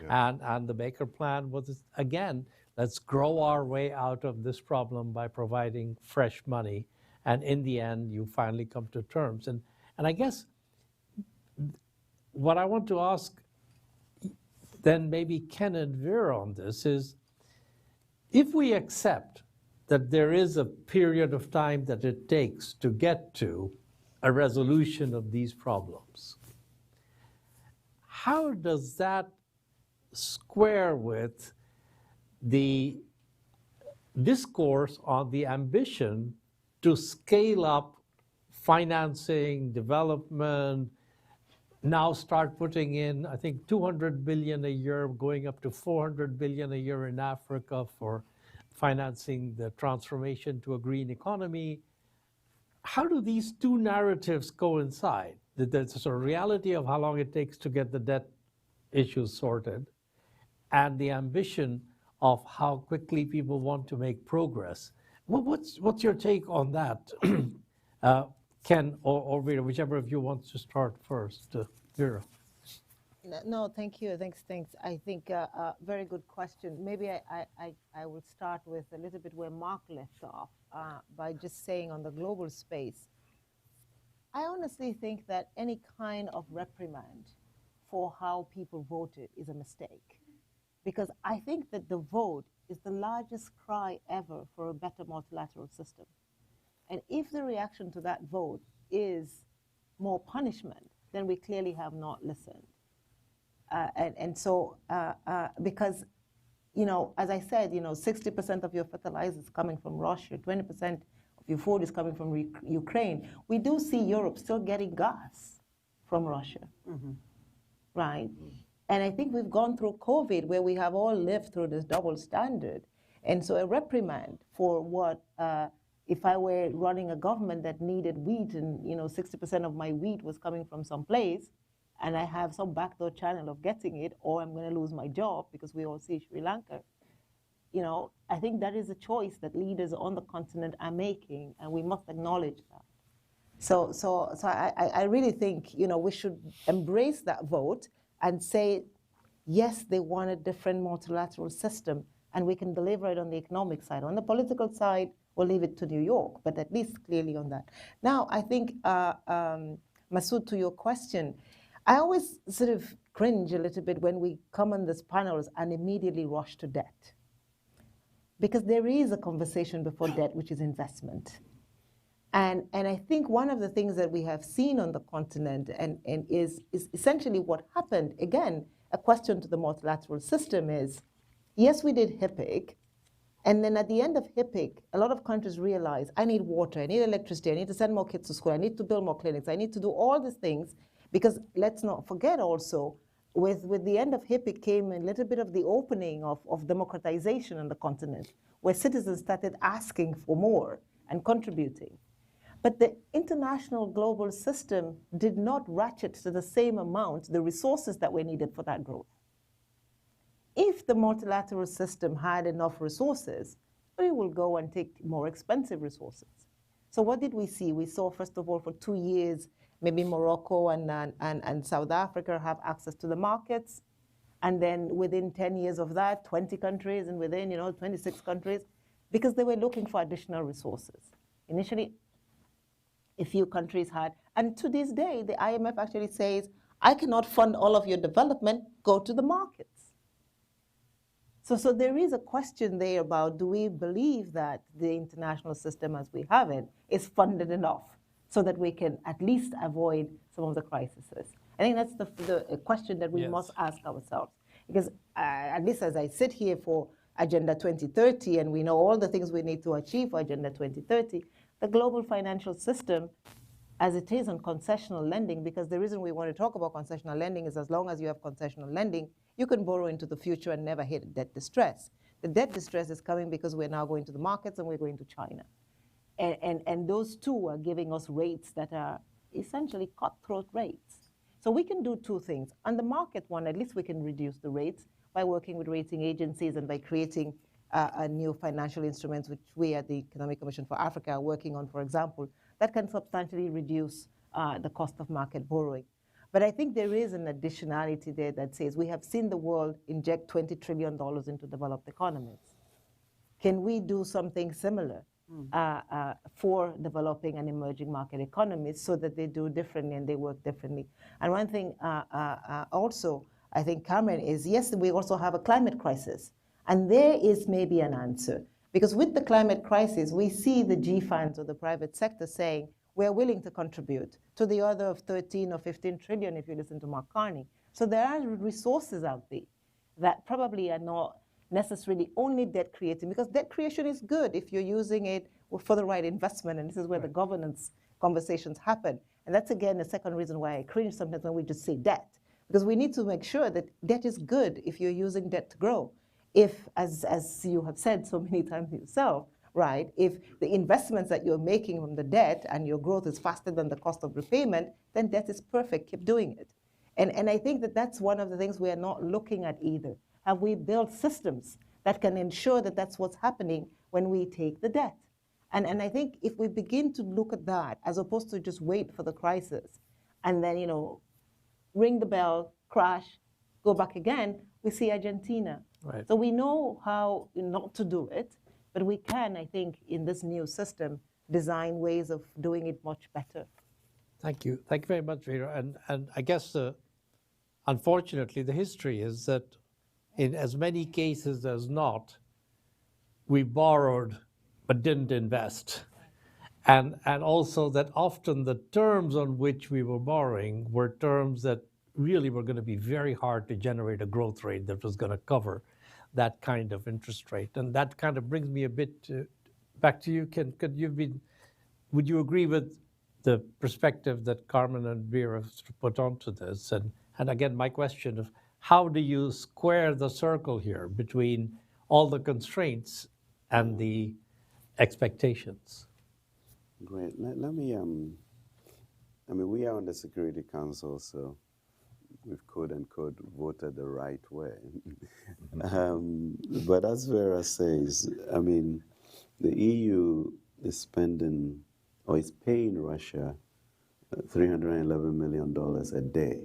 And the Baker plan was, again, let's grow our way out of this problem by providing fresh money. And in the end, you finally come to terms. And I guess what I want to ask then maybe Ken and Vera on this is, if we accept that there is a period of time that it takes to get to a resolution of these problems, how does that square with the discourse on the ambition to scale up financing, development, now start putting in, I think, 200 billion a year, going up to 400 billion a year in Africa for financing the transformation to a green economy? How do these two narratives coincide? There's a sort of reality of how long it takes to get the debt issues sorted, and the ambition of how quickly people want to make progress. What's your take on that? Ken or Vera, whichever of you wants to start first. Vera. No, thank you. Thanks. I think a very good question. Maybe I will start with a little bit where Mark left off by just saying on the global space, I honestly think that any kind of reprimand for how people voted is a mistake. Because I think that the vote is the largest cry ever for a better multilateral system. And if the reaction to that vote is more punishment, then we clearly have not listened. Because, as I said, 60% of your fertilizer is coming from Russia, 20% of your food is coming from Ukraine. We do see Europe still getting gas from Russia, right? And I think we've gone through COVID where we have all lived through this double standard. And so a reprimand for what, if I were running a government that needed wheat and 60% of my wheat was coming from someplace, and I have some backdoor channel of getting it, or I'm going to lose my job, because we all see Sri Lanka. I think that is a choice that leaders on the continent are making, and we must acknowledge that. So I really think we should embrace that vote and say, yes, they want a different multilateral system, and we can deliver it on the economic side. On the political side, we'll leave it to New York, but at least clearly on that. Now, I think, Masood, to your question, I always sort of cringe a little bit when we come on these panels and immediately rush to debt. Because there is a conversation before debt, which is investment. And I think one of the things that we have seen on the continent and is essentially what happened, again, a question to the multilateral system is, yes, we did HIPIC, and then at the end of HIPIC, a lot of countries realize, I need water, I need electricity, I need to send more kids to school, I need to build more clinics, I need to do all these things, because let's not forget also, with the end of HIPIC came a little bit of the opening of democratization on the continent, where citizens started asking for more and contributing. But the international global system did not ratchet to the same amount the resources that were needed for that growth. If the multilateral system had enough resources, we will go and take more expensive resources. So what did we see? We saw, first of all, for 2 years, maybe Morocco and South Africa have access to the markets. And then within 10 years of that, 20 countries, and within 26 countries, because they were looking for additional resources. Initially, a few countries had, and to this day, the IMF actually says, I cannot fund all of your development, go to the markets. So there is a question there about, do we believe that the international system as we have it is funded enough so that we can at least avoid some of the crises? I think that's the question that we must ask ourselves. Because at least as I sit here for Agenda 2030, and we know all the things we need to achieve for Agenda 2030, the global financial system, as it is on concessional lending, because the reason we want to talk about concessional lending is as long as you have concessional lending, you can borrow into the future and never hit debt distress. The debt distress is coming because we're now going to the markets and we're going to China. And those two are giving us rates that are essentially cutthroat rates. So we can do two things. On the market one, at least we can reduce the rates by working with rating agencies and by creating a new financial instruments, which we at the Economic Commission for Africa are working on, for example, that can substantially reduce the cost of market borrowing. But I think there is an additionality there that says we have seen the world inject $20 trillion into developed economies. Can we do something similar for developing and emerging market economies so that they do differently and they work differently? And one thing also, I think, Cameron, is yes, we also have a climate crisis. And there is maybe an answer. Because with the climate crisis, we see the G funds or the private sector saying, we're willing to contribute to the order of 13 or 15 trillion if you listen to Mark Carney. So there are resources out there that probably are not necessarily only debt creating, because debt creation is good if you're using it for the right investment, and this is where the governance conversations happen. And that's, again, the second reason why I cringe sometimes when we just say debt, because we need to make sure that debt is good if you're using debt to grow. If, as you have said so many times yourself, right, if the investments that you're making from the debt and your growth is faster than the cost of repayment, then debt is perfect, keep doing it. And I think that that's one of the things we are not looking at either. Have we built systems that can ensure that that's what's happening when we take the debt? And I think if we begin to look at that, as opposed to just wait for the crisis, and then, ring the bell, crash, go back again, we see Argentina. Right. So we know how not to do it, but we can, I think, in this new system, design ways of doing it much better. Thank you. Thank you very much, Vera. And I guess, unfortunately, the history is that in as many cases as not, we borrowed but didn't invest. and also that often the terms on which we were borrowing were terms that really were going to be very hard to generate a growth rate that was going to cover that kind of interest rate. And that kind of brings me a bit back to you. Would you agree with the perspective that Carmen and Vera have put onto this? And again, my question of how do you square the circle here between all the constraints and the expectations? Great. Let me, I mean, we are on the Security Council, so we've quote unquote voted the right way. But as Vera says, I mean, the EU is spending or is paying Russia $311 million a day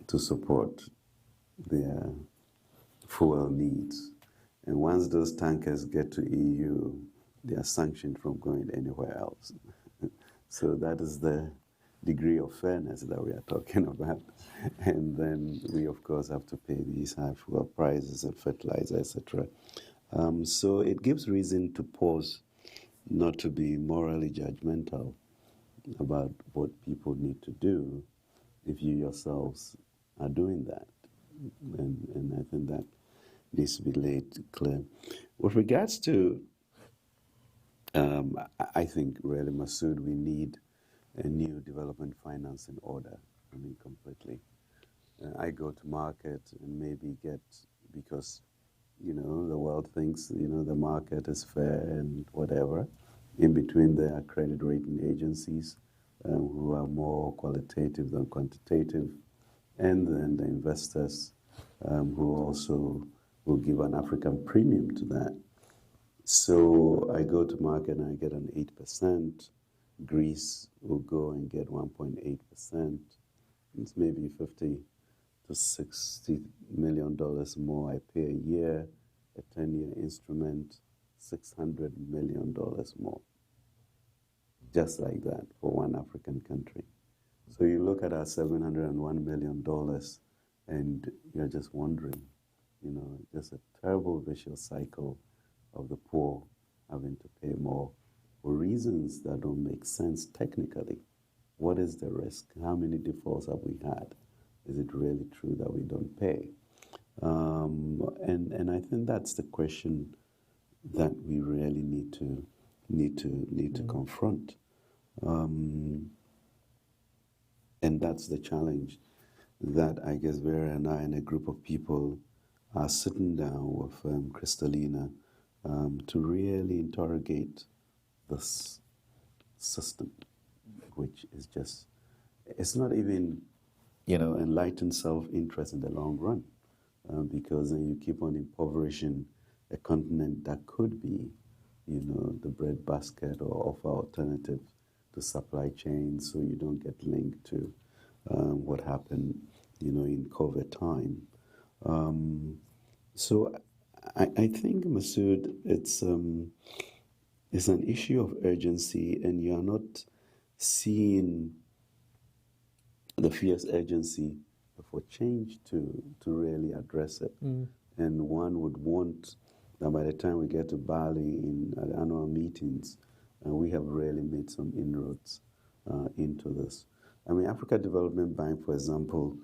to support their fuel needs. And once those tankers get to EU, they are sanctioned from going anywhere else. So that is the degree of fairness that we are talking about. And then we, of course, have to pay these high fuel prices and fertilizer, etc. So it gives reason to pause, not to be morally judgmental about what people need to do if you yourselves are doing that. And I think that needs to be laid clear. With regards to, I think really, Masood, we need a new development financing order, I mean, completely. I go to market and maybe get, because, you know, the world thinks, you know, the market is fair and whatever. In between there are credit rating agencies who are more qualitative than quantitative, and then the investors who also will give an African premium to that. So I go to market and I get an 8%. Greece will go and get 1.8%. It's maybe $50 to $60 million more I pay a year. A 10-year instrument, $600 million more. Just like that for one African country. So you look at our $701 million and you're just wondering, you know, just a terrible vicious cycle of the poor having to pay more for reasons that don't make sense technically. What is the risk? How many defaults have we had? Is it really true that we don't pay? And I think that's the question that we really need to confront. And that's the challenge that I guess Vera and I and a group of people are sitting down with Kristalina to really interrogate this system, which is just, it's not even, you know, enlightened self-interest in the long run, because then you keep on impoverishing a continent that could be, you know, the breadbasket or offer alternatives to supply chains, so you don't get linked to what happened, you know, in COVID time. So I think, Masood, it's an issue of urgency, and you are not seeing the fierce urgency for change to really address it. And one would want that by the time we get to Bali at the annual meetings, we have really made some inroads into this. I mean, Africa Development Bank, for example,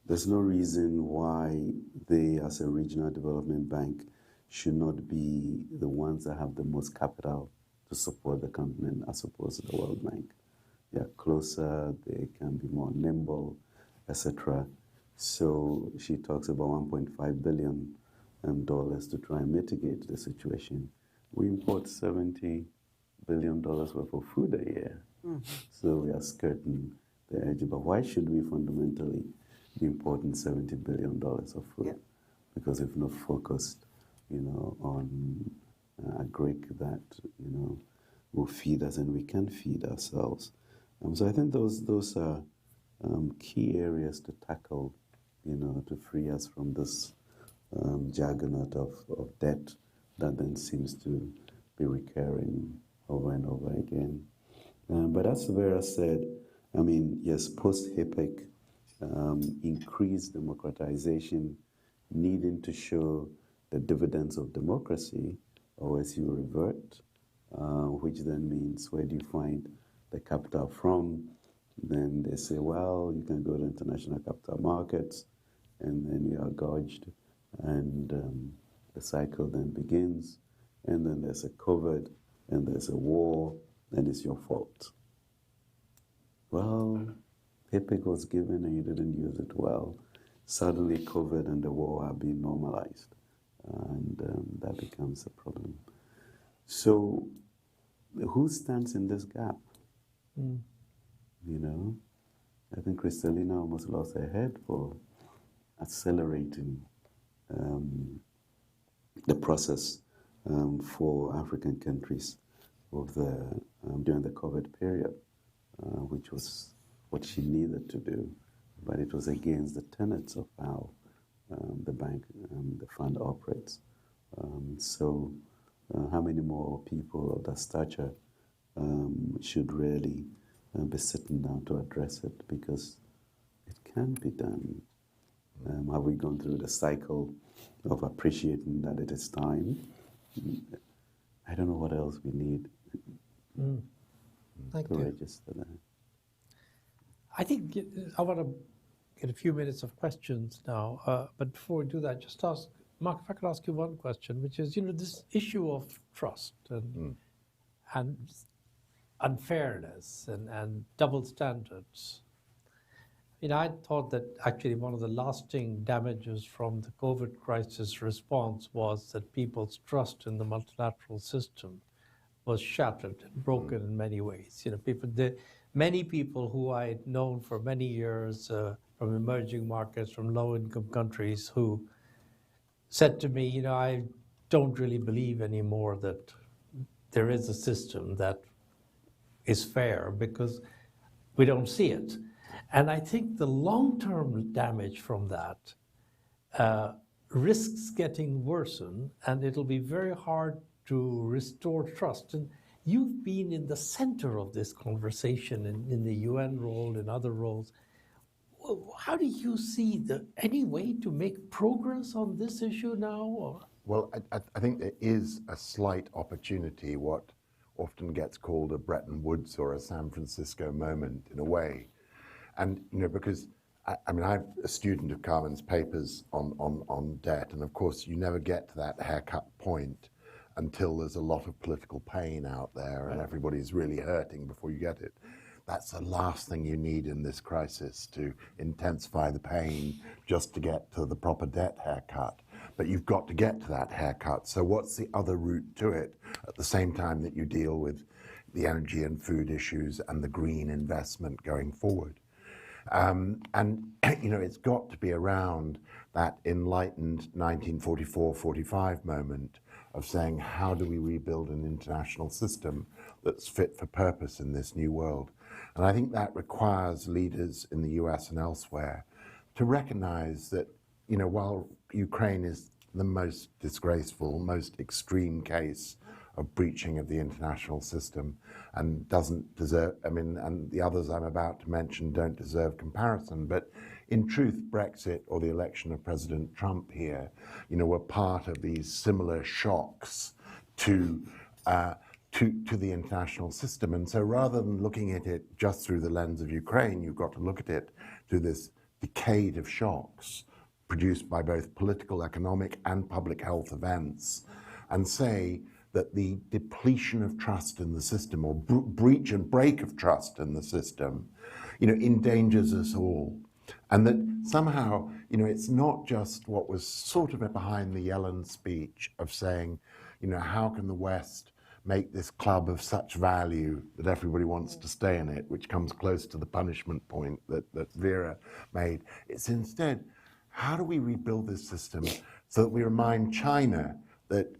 there's no reason why they, as a regional development bank, should not be the ones that have the most capital to support the continent as opposed to the World Bank. They are closer, they can be more nimble, etc. So she talks about $1.5 billion to try and mitigate the situation. We import $70 billion worth of food a year. So we are skirting the edge. But why should we fundamentally be importing $70 billion of food? Yeah. Because if not focused, you know, on a agric that, you know, will feed us and we can feed ourselves. So I think those are key areas to tackle, you know, to free us from this juggernaut of debt that then seems to be recurring over and over again. But as Vera said, I mean, yes, post-HIPC, increased democratization, needing to show the dividends of democracy, or as you revert which then means where do you find the capital from? Then they say, well, you can go to international capital markets, and then you are gouged, and the cycle then begins, and then there's a COVID, and there's a war, and it's your fault. Well, APIC was given and you didn't use it well. Suddenly COVID and the war are being normalized, and that becomes a problem. So who stands in this gap? You know, I think Kristalina almost lost her head for accelerating the process for African countries of during the COVID period, which was what she needed to do, but it was against the tenets of how the bank, the fund operates. So how many more people of that stature should really be sitting down to address it, because it can be done. Have we gone through the cycle of appreciating that it is time? I don't know what else we need Thank to you. register that. I think I want to get a few minutes of questions now, but before we do that, just ask, Mark, if I could ask you one question, which is, this issue of trust and unfairness and double standards. I thought that actually one of the lasting damages from the COVID crisis response was that people's trust in the multilateral system was shattered and broken in many ways. Many people who I had known for many years from emerging markets, from low-income countries, who said to me, I don't really believe anymore that there is a system that is fair because we don't see it. And I think the long-term damage from that risks getting worsened, and it'll be very hard to restore trust. And you've been in the center of this conversation in the UN role, in other roles. How do you see any way to make progress on this issue now? Or? Well, I think there is a slight opportunity, what often gets called a Bretton Woods or a San Francisco moment in a way. And, because, I'm a student of Carmen's papers on debt, and of course you never get to that haircut point until there's a lot of political pain out there and everybody's really hurting before you get it. That's the last thing you need in this crisis, to intensify the pain just to get to the proper debt haircut. But you've got to get to that haircut. So what's the other route to it at the same time that you deal with the energy and food issues and the green investment going forward? And, it's got to be around that enlightened 1944-45 moment of saying, how do we rebuild an international system that's fit for purpose in this new world? And I think that requires leaders in the US and elsewhere to recognize that, while Ukraine is the most disgraceful, most extreme case of breaching of the international system and doesn't deserve, and the others I'm about to mention don't deserve comparison, but in truth, Brexit or the election of President Trump here, were part of these similar shocks to the international system. And so rather than looking at it just through the lens of Ukraine, you've got to look at it through this decade of shocks produced by both political, economic, and public health events, and say that the depletion of trust in the system, or breach and break of trust in the system, endangers us all. And that somehow, it's not just what was sort of behind the Yellen speech of saying, how can the West make this club of such value that everybody wants to stay in it, which comes close to the punishment point that Vera made. It's instead, how do we rebuild this system so that we remind China that,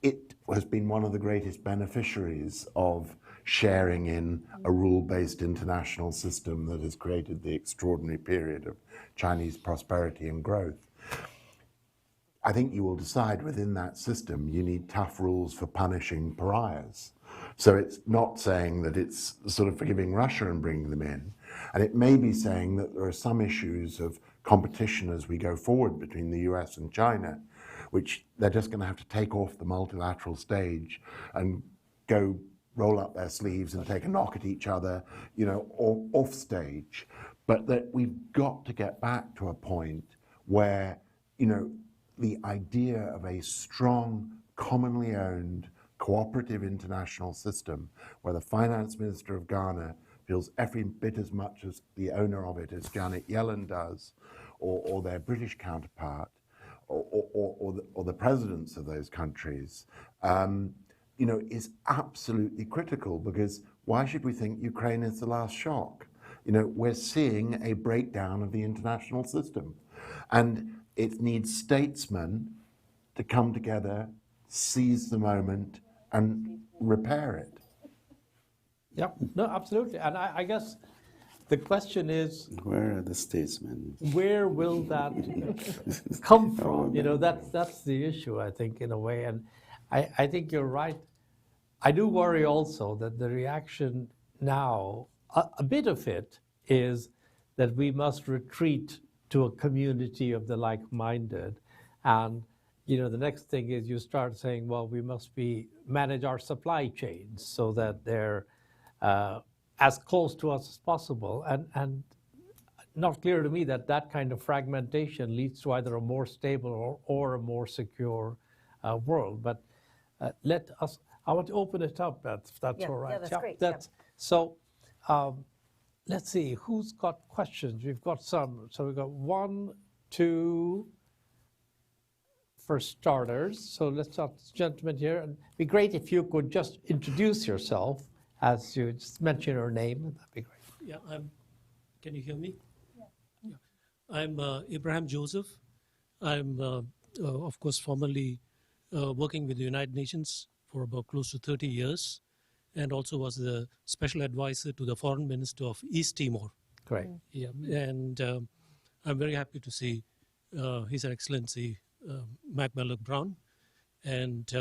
it has been one of the greatest beneficiaries of sharing in a rule-based international system that has created the extraordinary period of Chinese prosperity and growth. I think you will decide within that system you need tough rules for punishing pariahs. So it's not saying that it's sort of forgiving Russia and bringing them in. And it may be saying that there are some issues of competition as we go forward between the US and China, which they're just going to have to take off the multilateral stage and go roll up their sleeves and take a knock at each other, or off stage, but that we've got to get back to a point where, the idea of a strong, commonly owned, cooperative international system where the finance minister of Ghana feels every bit as much as the owner of it as Janet Yellen does, or their British counterpart, or the presidents of those countries, is absolutely critical, because why should we think Ukraine is the last shock? We're seeing a breakdown of the international system, and it needs statesmen to come together, seize the moment, and repair it. Yeah, no, absolutely. And I guess the question is, Where are the statesmen? where will that come from? That's the issue, I think, in a way. And I think you're right. I do worry also that the reaction now, a bit of it is that we must retreat to a community of the like-minded. And, the next thing is you start saying, well, we must manage our supply chains so that they're as close to us as possible. And not clear to me that kind of fragmentation leads to either a more stable or a more secure world. But I want to open it up, if that's all right. Yeah, that's great. So let's see, who's got questions? We've got some. So we've got 1, 2, for starters. So let's start this gentleman here. And it'd be great if you could just introduce yourself as you just mention your name. That'd be great. Yeah, can you hear me? Yeah. I'm Abraham Joseph. I'm, of course, formerly working with the United Nations for about close to 30 years, and also was the special advisor to the foreign minister of East Timor. Great. Yeah, and I'm very happy to see His Excellency Mac Malloch Brown, and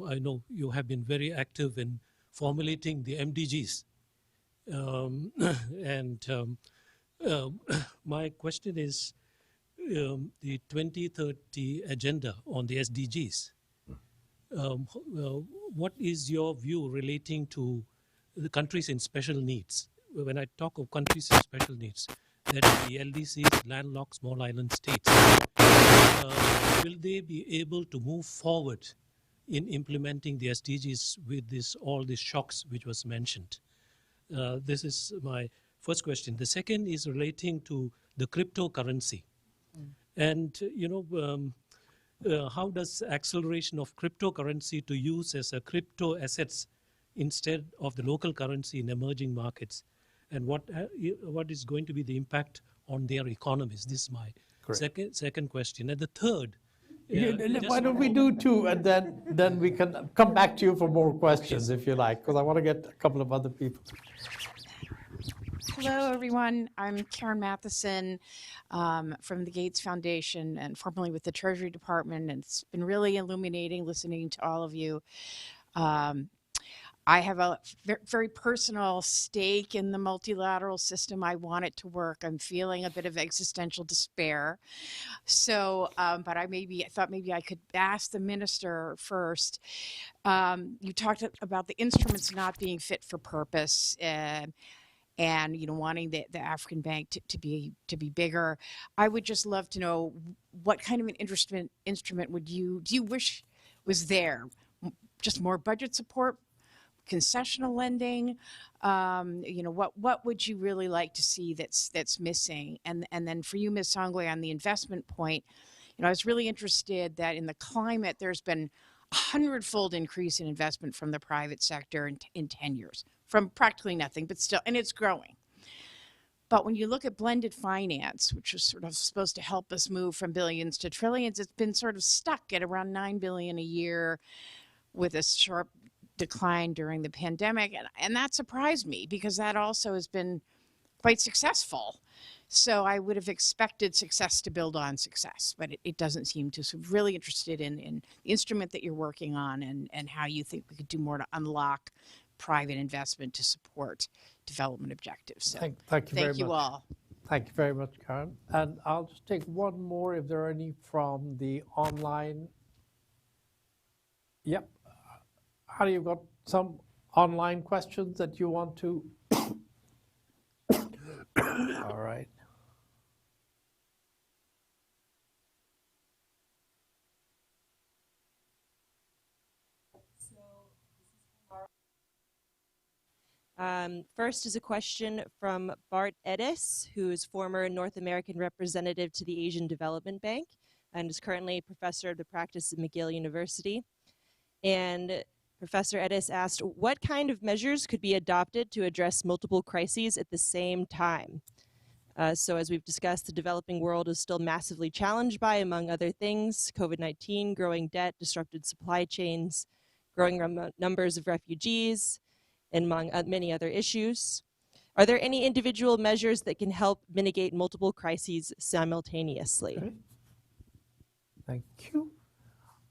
I know you have been very active in formulating the MDGs. My question is the 2030 agenda on the SDGs. What is your view relating to the countries in special needs? When I talk of countries in special needs, that is the LDCs, landlocked small island states. Will they be able to move forward in implementing the SDGs with all these shocks which was mentioned? This is my first question. The second is relating to the cryptocurrency. And, how does acceleration of cryptocurrency to use as a crypto assets instead of the local currency in emerging markets? And what is going to be the impact on their economies? This is my second question. And the third, why don't we do 2, and then we can come back to you for more questions, if you like, because I want to get a couple of other people. Hello, everyone. I'm Karen Matheson from the Gates Foundation and formerly with the Treasury Department. And it's been really illuminating listening to all of you. I have a very personal stake in the multilateral system. I want it to work. I'm feeling a bit of existential despair. So, but I thought maybe I could ask the minister first. You talked about the instruments not being fit for purpose. And wanting the African Bank to be bigger. I would just love to know what kind of an instrument do you wish was there? Just more budget support, concessional lending. What would you really like to see that's missing? And then for you, Ms. Songwe, on the investment point, I was really interested that in the climate there's been a 100-fold increase in investment from the private sector in 10 years. From practically nothing, but still, and it's growing. But when you look at blended finance, which is sort of supposed to help us move from billions to trillions, it's been sort of stuck at around $9 billion a year with a sharp decline during the pandemic. And that surprised me because that also has been quite successful. So I would have expected success to build on success, but it doesn't seem to. So really interested in the instrument that you're working on and how you think we could do more to unlock private investment to support development objectives. So thank you very much. Thank you all. Thank you very much, Karen. And I'll just take one more if there are any from the online. Yep. Harry, you've got some online questions that you want to? All right. First is a question from Bart Edis, who is former North American representative to the Asian Development Bank and is currently a professor of the practice at McGill University. And Professor Edis asked, what kind of measures could be adopted to address multiple crises at the same time? So as we've discussed, the developing world is still massively challenged by, among other things, COVID-19, growing debt, disrupted supply chains, growing numbers of refugees, and among many other issues. Are there any individual measures that can help mitigate multiple crises simultaneously? Okay. Thank you.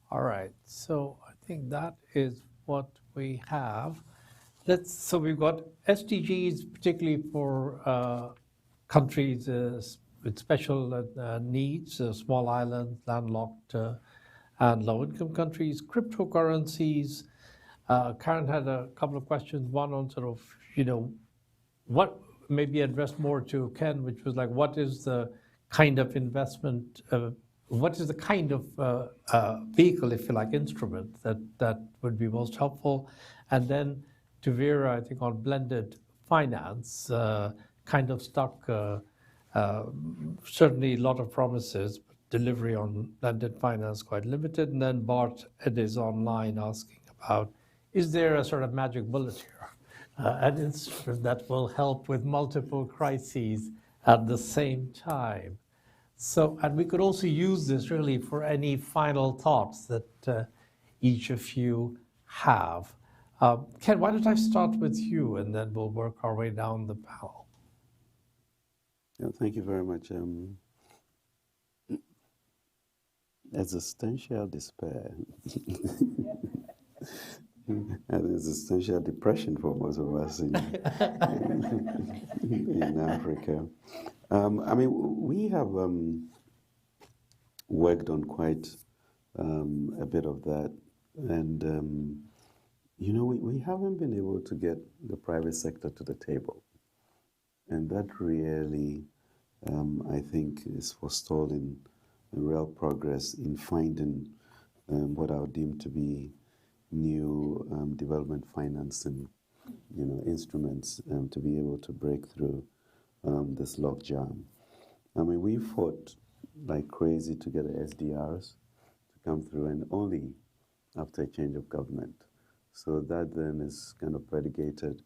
All right, so I think that is what we have. So we've got SDGs, particularly for countries with special needs, small islands, landlocked, and low-income countries, cryptocurrencies. Karen had a couple of questions. One on sort of, what maybe addressed more to Ken, which was like, what is the kind of investment, what is the kind of vehicle, if you like, instrument that would be most helpful? And then to Vera, I think on blended finance, kind of stuck, certainly a lot of promises, but delivery on blended finance quite limited. And then Bart is online asking about, is there a sort of magic bullet here, an instrument that will help with multiple crises at the same time? So, and we could also use this really for any final thoughts that each of you have. Ken, why don't I start with you, and then we'll work our way down the panel. Yeah, thank you very much. Existential despair. And existential depression for most of us in Africa. I mean, we have worked on quite a bit of that, and we haven't been able to get the private sector to the table, and that really, I think, is forestalling real progress in finding what I would deem to be new development financing, instruments to be able to break through this logjam. I mean, we fought like crazy to get the SDRs to come through, and only after a change of government. So that then is kind of predicated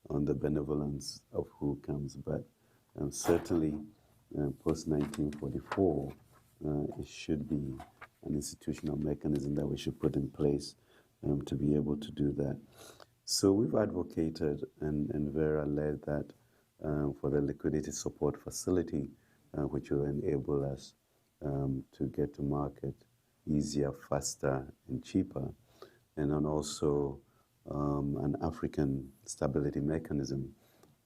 on the benevolence of who comes. But certainly, post-1944, it should be an institutional mechanism that we should put in place to be able to do that. So we've advocated, and Vera led that for the liquidity support facility, which will enable us to get to market easier, faster, and cheaper, and then also an African stability mechanism,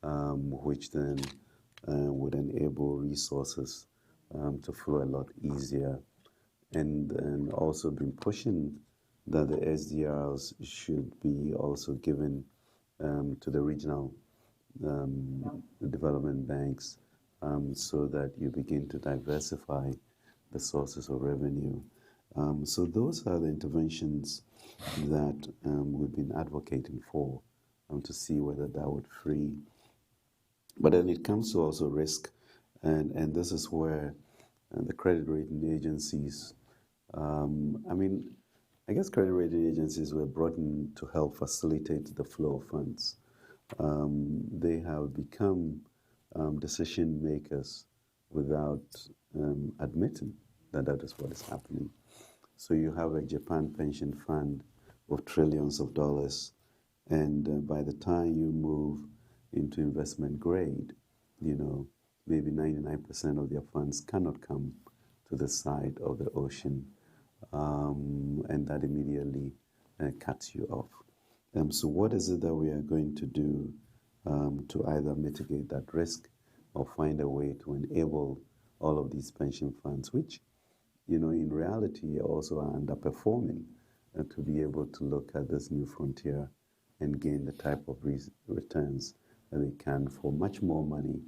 which then would enable resources to flow a lot easier, and also been pushing that the SDRs should be also given to the regional development banks so that you begin to diversify the sources of revenue. So those are the interventions that we've been advocating for to see whether that would free. But then it comes to also risk, and this is where the credit rating agencies, I guess credit rating agencies were brought in to help facilitate the flow of funds. They have become decision makers without admitting that that is what is happening. So you have a Japan pension fund of trillions of dollars, and by the time you move into investment grade, maybe 99% of their funds cannot come to the side of the ocean, and that immediately cuts you off. So what is it that we are going to do to either mitigate that risk or find a way to enable all of these pension funds, which, in reality also are underperforming, to be able to look at this new frontier and gain the type of returns that they can for much more money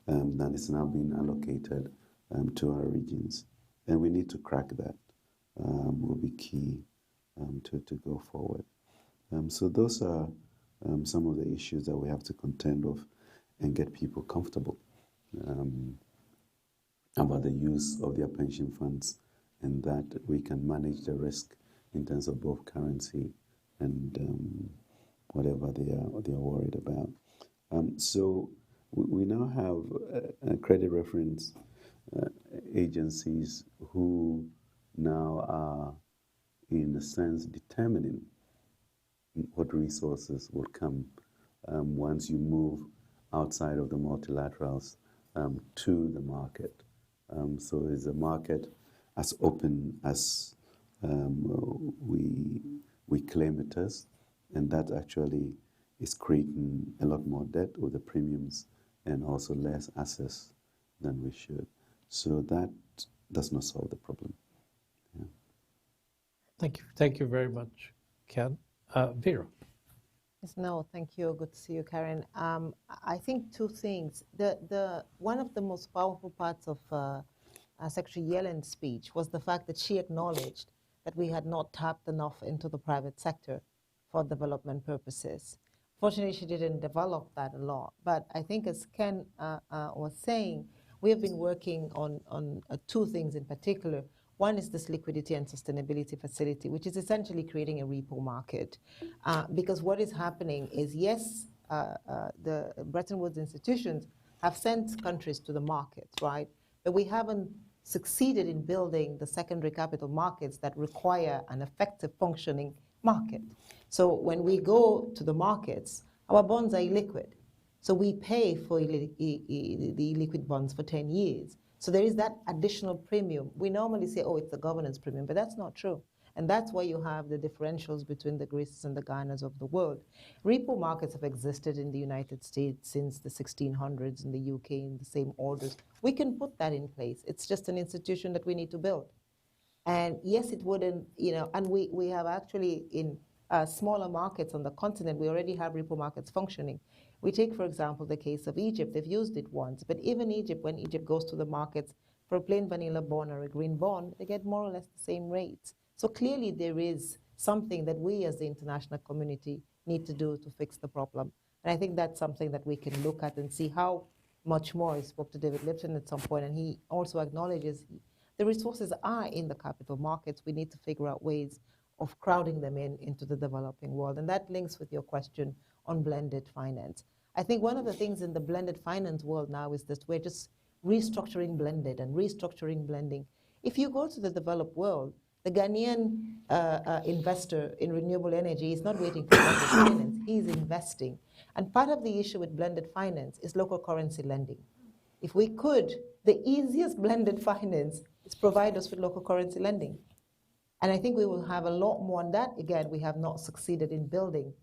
than is now being allocated to our regions. And we need to crack that. Will be key to go forward. So those are some of the issues that we have to contend with and get people comfortable about the use of their pension funds, and that we can manage the risk in terms of both currency and whatever they are worried about. So we now have credit reference agencies who now are, in a sense, determining what resources will come once you move outside of the multilaterals to the market. So is the market as open as we claim it is? And that actually is creating a lot more debt with the premiums and also less access than we should. So that does not solve the problem. Yeah. Thank you very much, Ken. Vera. Yes, no, thank you. Good to see you, Karen. I think two things. One of the most powerful parts of Secretary Yellen's speech was the fact that she acknowledged that we had not tapped enough into the private sector for development purposes. Fortunately, she didn't develop that a lot. But I think, as Ken was saying, we have been working on two things in particular. One is this liquidity and sustainability facility, which is essentially creating a repo market. Because what is happening is, yes, the Bretton Woods institutions have sent countries to the market, right? But we haven't succeeded in building the secondary capital markets that require an effective functioning market. So when we go to the markets, our bonds are illiquid. So we pay for the illiquid bonds for 10 years. So there is that additional premium. We normally say, oh, it's the governance premium, but that's not true. And that's why you have the differentials between the Greece and the Ghanas of the world. Repo markets have existed in the United States since the 1600s, in the UK in the same orders. We can put that in place. It's just an institution that we need to build. And yes, it wouldn't, and we have actually in smaller markets on the continent, we already have repo markets functioning. We take, for example, the case of Egypt. They've used it once, but even Egypt, when Egypt goes to the markets for a plain vanilla bond or a green bond, they get more or less the same rates. So clearly there is something that we as the international community need to do to fix the problem. And I think that's something that we can look at and see how much more. I spoke to David Lipton at some point, and he also acknowledges the resources are in the capital markets. We need to figure out ways of crowding them into the developing world. And that links with your question on blended finance. I think one of the things in the blended finance world now is that we're just restructuring blended and restructuring blending. If you go to the developed world, the Ghanaian investor in renewable energy is not waiting for blended finance, he's investing. And part of the issue with blended finance is local currency lending. If we could, the easiest blended finance is provide us with local currency lending. And I think we will have a lot more on that. Again, we have not succeeded in building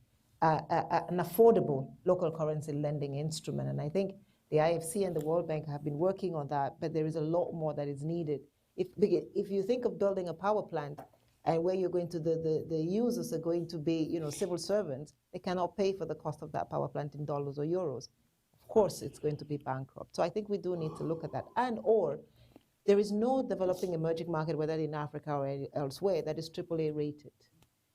an affordable local currency lending instrument. And I think the IFC and the World Bank have been working on that, but there is a lot more that is needed. If you think of building a power plant and where you're going to, the users are going to be, civil servants, they cannot pay for the cost of that power plant in dollars or euros. Of course, it's going to be bankrupt. So I think we do need to look at that. Or there is no developing emerging market, whether in Africa or elsewhere, that is AAA rated.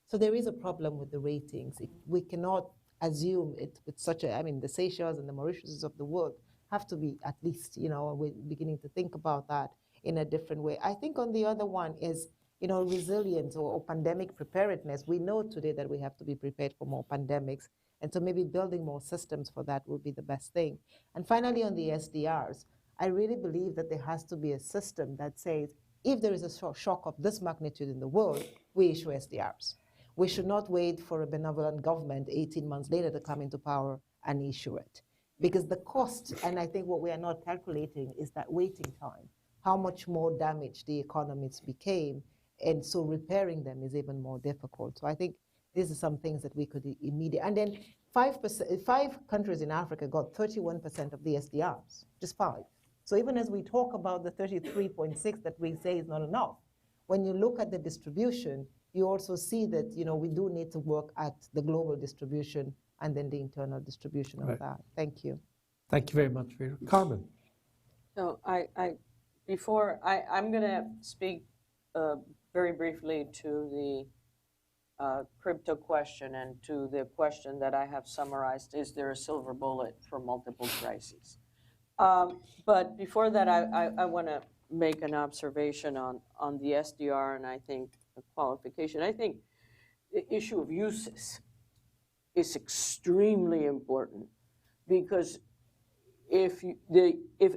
So there is a problem with the ratings. We cannot assume it with such the Seychelles and the Mauritiuses of the world have to be at least, we're beginning to think about that in a different way. I think on the other one is, resilience or pandemic preparedness. We know today that we have to be prepared for more pandemics. And so maybe building more systems for that will be the best thing. And finally, on the SDRs, I really believe that there has to be a system that says, if there is a shock of this magnitude in the world, we issue SDRs. We should not wait for a benevolent government 18 months later to come into power and issue it. Because the cost, and I think what we are not calculating, is that waiting time, how much more damage the economies became, and so repairing them is even more difficult. So I think these are some things that we could immediately, and then 5 countries in Africa got 31% of the SDRs, just 5. So even as we talk about the 33.6 that we say is not enough, when you look at the distribution, you also see that, we do need to work at the global distribution and then the internal distribution of that. Thank you. Thank you very much, Vera. Carmen. So I'm going to speak very briefly to the crypto question and to the question that I have summarized: is there a silver bullet for multiple crises? But before that, I want to make an observation on the SDR, and I think a qualification. I think the issue of uses is extremely important, because if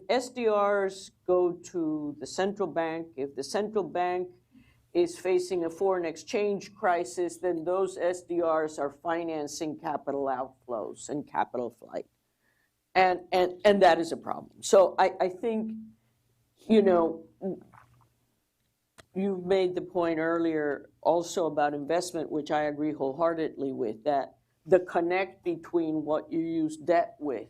SDRs go to the central bank, if the central bank is facing a foreign exchange crisis, then those SDRs are financing capital outflows and capital flight. And that is a problem. So I think, you've made the point earlier also about investment, which I agree wholeheartedly with, that the connect between what you use debt with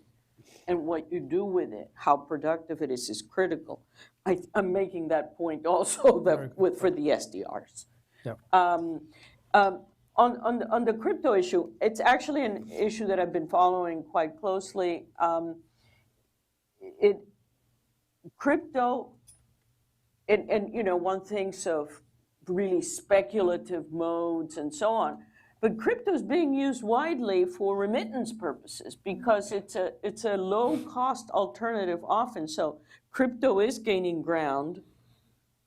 and what you do with it, how productive it is critical. I'm making that point also for the SDRs. Yeah. On the crypto issue, it's actually an issue that I've been following quite closely. Crypto, and one thinks of really speculative modes and so on, but crypto is being used widely for remittance purposes because it's a low-cost alternative often. So crypto is gaining ground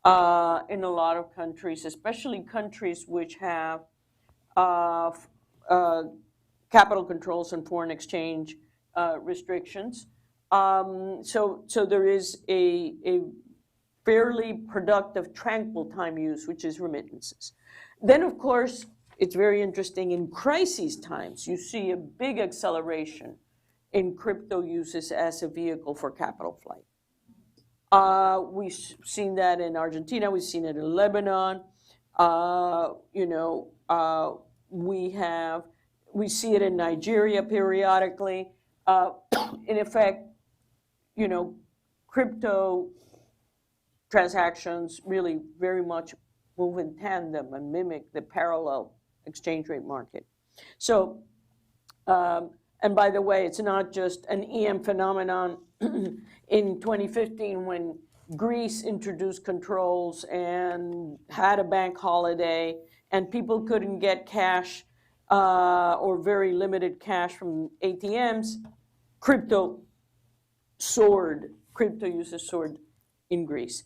in a lot of countries, especially countries which have capital controls and foreign exchange restrictions. So there is a fairly productive, tranquil time use, which is remittances. Then, of course, it's very interesting in crisis times, you see a big acceleration in crypto uses as a vehicle for capital flight. We've seen that in Argentina, we've seen it in Lebanon. We see it in Nigeria periodically. In effect, crypto transactions really very much move in tandem and mimic the parallel exchange rate market. So, and by the way, it's not just an EM phenomenon. In 2015, when Greece introduced controls and had a bank holiday, and people couldn't get cash or very limited cash from ATMs, crypto uses soared in Greece.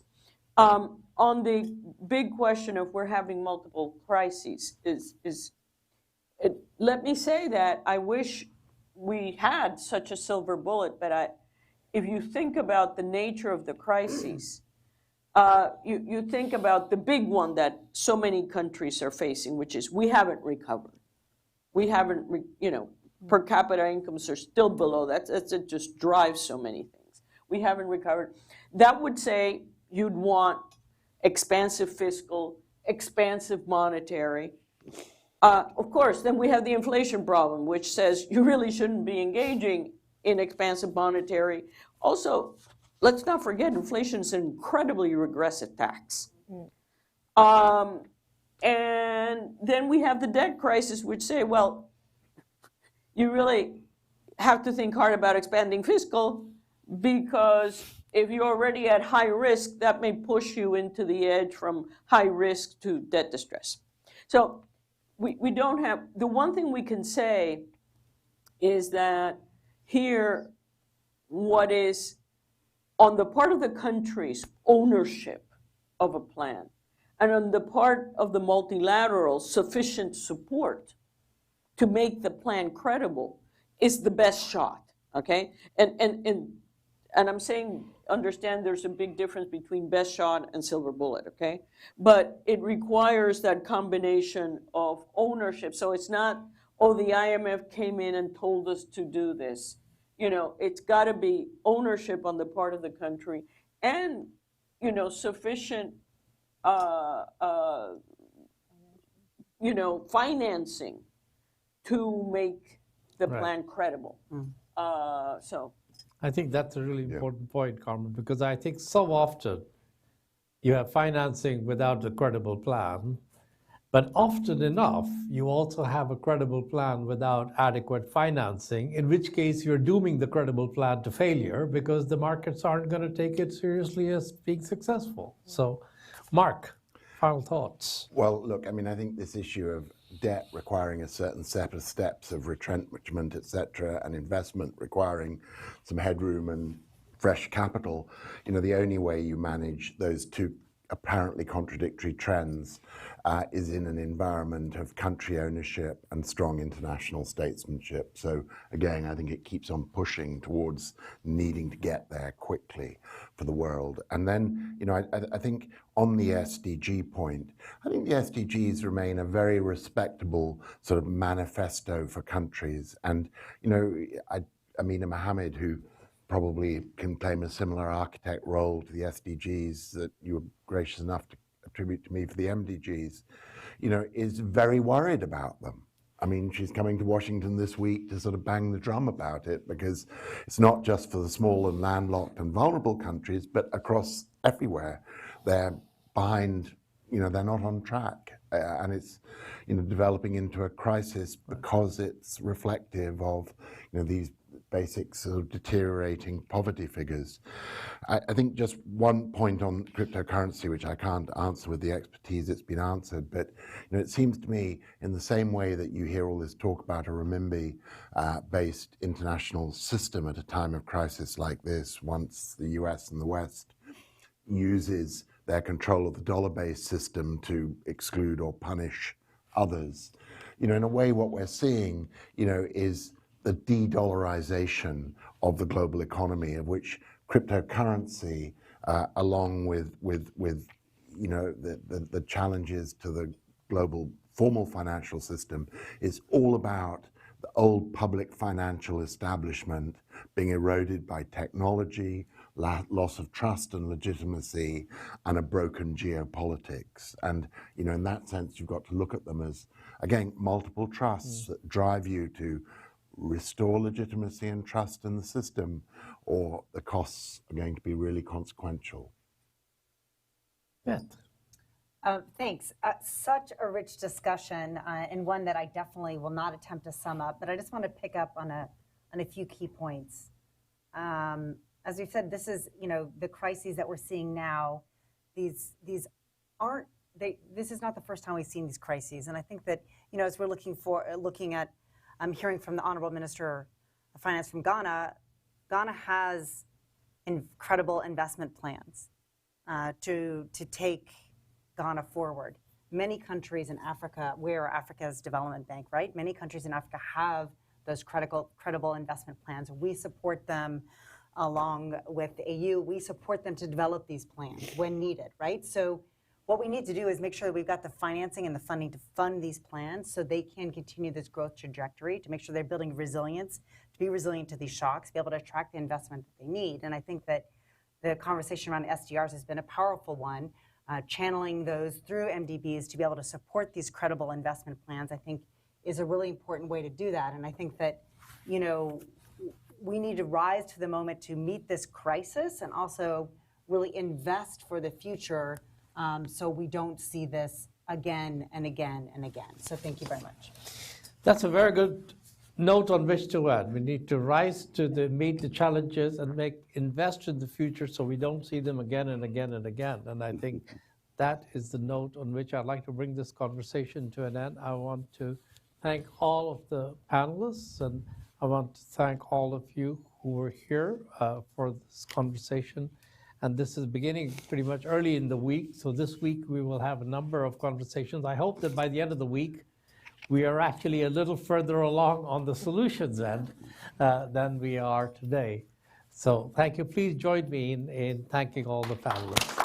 On the big question of we're having multiple crises, let me say that I wish we had such a silver bullet, but if you think about the nature of the crises, you think about the big one that so many countries are facing, which is we haven't recovered. We haven't, per capita incomes are still below that. It just drives so many things. We haven't recovered. That would say you'd want expansive fiscal, expansive monetary. Of course, then we have the inflation problem, which says you really shouldn't be engaging in expansive monetary. Also, let's not forget, inflation is an incredibly regressive tax. And then we have the debt crisis, which say, well, you really have to think hard about expanding fiscal, because if you're already at high risk, that may push you into the edge from high risk to debt distress. So we don't have, the one thing we can say is that here, what is on the part of the country's ownership of a plan, and on the part of the multilateral sufficient support to make the plan credible, is the best shot, okay? And I'm saying, understand there's a big difference between best shot and silver bullet, okay? But it requires that combination of ownership. So it's not, oh, the IMF came in and told us to do this. It's got to be ownership on the part of the country and, sufficient, financing to make the plan credible. So. I think that's a really important point, Carmen, because I think so often you have financing without a credible plan, But often enough, you also have a credible plan without adequate financing, in which case you're dooming the credible plan to failure because the markets aren't going to take it seriously as being successful. So, Mark, final thoughts. Well, look, I mean, I think this issue of debt requiring a certain set of steps of retrenchment, etc., and investment requiring some headroom and fresh capital, the only way you manage those two apparently contradictory trends is in an environment of country ownership and strong international statesmanship. So again, I think it keeps on pushing towards needing to get there quickly for the world. And then, I think on the SDG point, I think the SDGs remain a very respectable sort of manifesto for countries. And, Amina Mohammed, who probably can claim a similar architect role to the SDGs that you were gracious enough to attribute to me for the MDGs, is very worried about them. I mean, she's coming to Washington this week to sort of bang the drum about it, because it's not just for the small and landlocked and vulnerable countries, but across everywhere. They're behind, they're not on track. And it's, developing into a crisis because it's reflective of, these basic sort of deteriorating poverty figures. I think just one point on cryptocurrency, which I can't answer with the expertise it's been answered, but it seems to me in the same way that you hear all this talk about a renminbi-based international system at a time of crisis like this, once the US and the West uses their control of the dollar-based system to exclude or punish others. In a way, what we're seeing, is the de-dollarization of the global economy, of which cryptocurrency, along with the challenges to the global formal financial system, is all about the old public financial establishment being eroded by technology, loss of trust and legitimacy, and a broken geopolitics. And in that sense, you've got to look at them as, again, multiple trusts that drive you to restore legitimacy and trust in the system, or the costs are going to be really consequential. Beth. Thanks. Such a rich discussion, and one that I definitely will not attempt to sum up, but I just want to pick up on a few key points. As we said, this is, the crises that we're seeing now, these aren't, this is not the first time we've seen these crises. And I think that, as we're looking at, I'm hearing from the Honorable Minister of Finance from Ghana, Ghana has incredible investment plans to take Ghana forward. Many countries in Africa, we're Africa's development bank, right? Many countries in Africa have those credible investment plans. We support them along with the AU. We support them to develop these plans when needed, right? So what we need to do is make sure that we've got the financing and the funding to fund these plans so they can continue this growth trajectory, to make sure they're building resilience, to be resilient to these shocks, be able to attract the investment that they need. And I think that the conversation around SDRs has been a powerful one, channeling those through MDBs to be able to support these credible investment plans, I think is a really important way to do that. And I think that, we need to rise to the moment to meet this crisis and also really invest for the future, so we don't see this again and again and again. So thank you very much. That's a very good note on which to end. We need to rise to meet the challenges and invest in the future so we don't see them again and again and again. And I think that is the note on which I'd like to bring this conversation to an end. I want to thank all of the panelists, and I want to thank all of you who were here for this conversation. And this is beginning pretty much early in the week. So this week we will have a number of conversations. I hope that by the end of the week, we are actually a little further along on the solutions end than we are today. So thank you. Please join me in thanking all the panelists.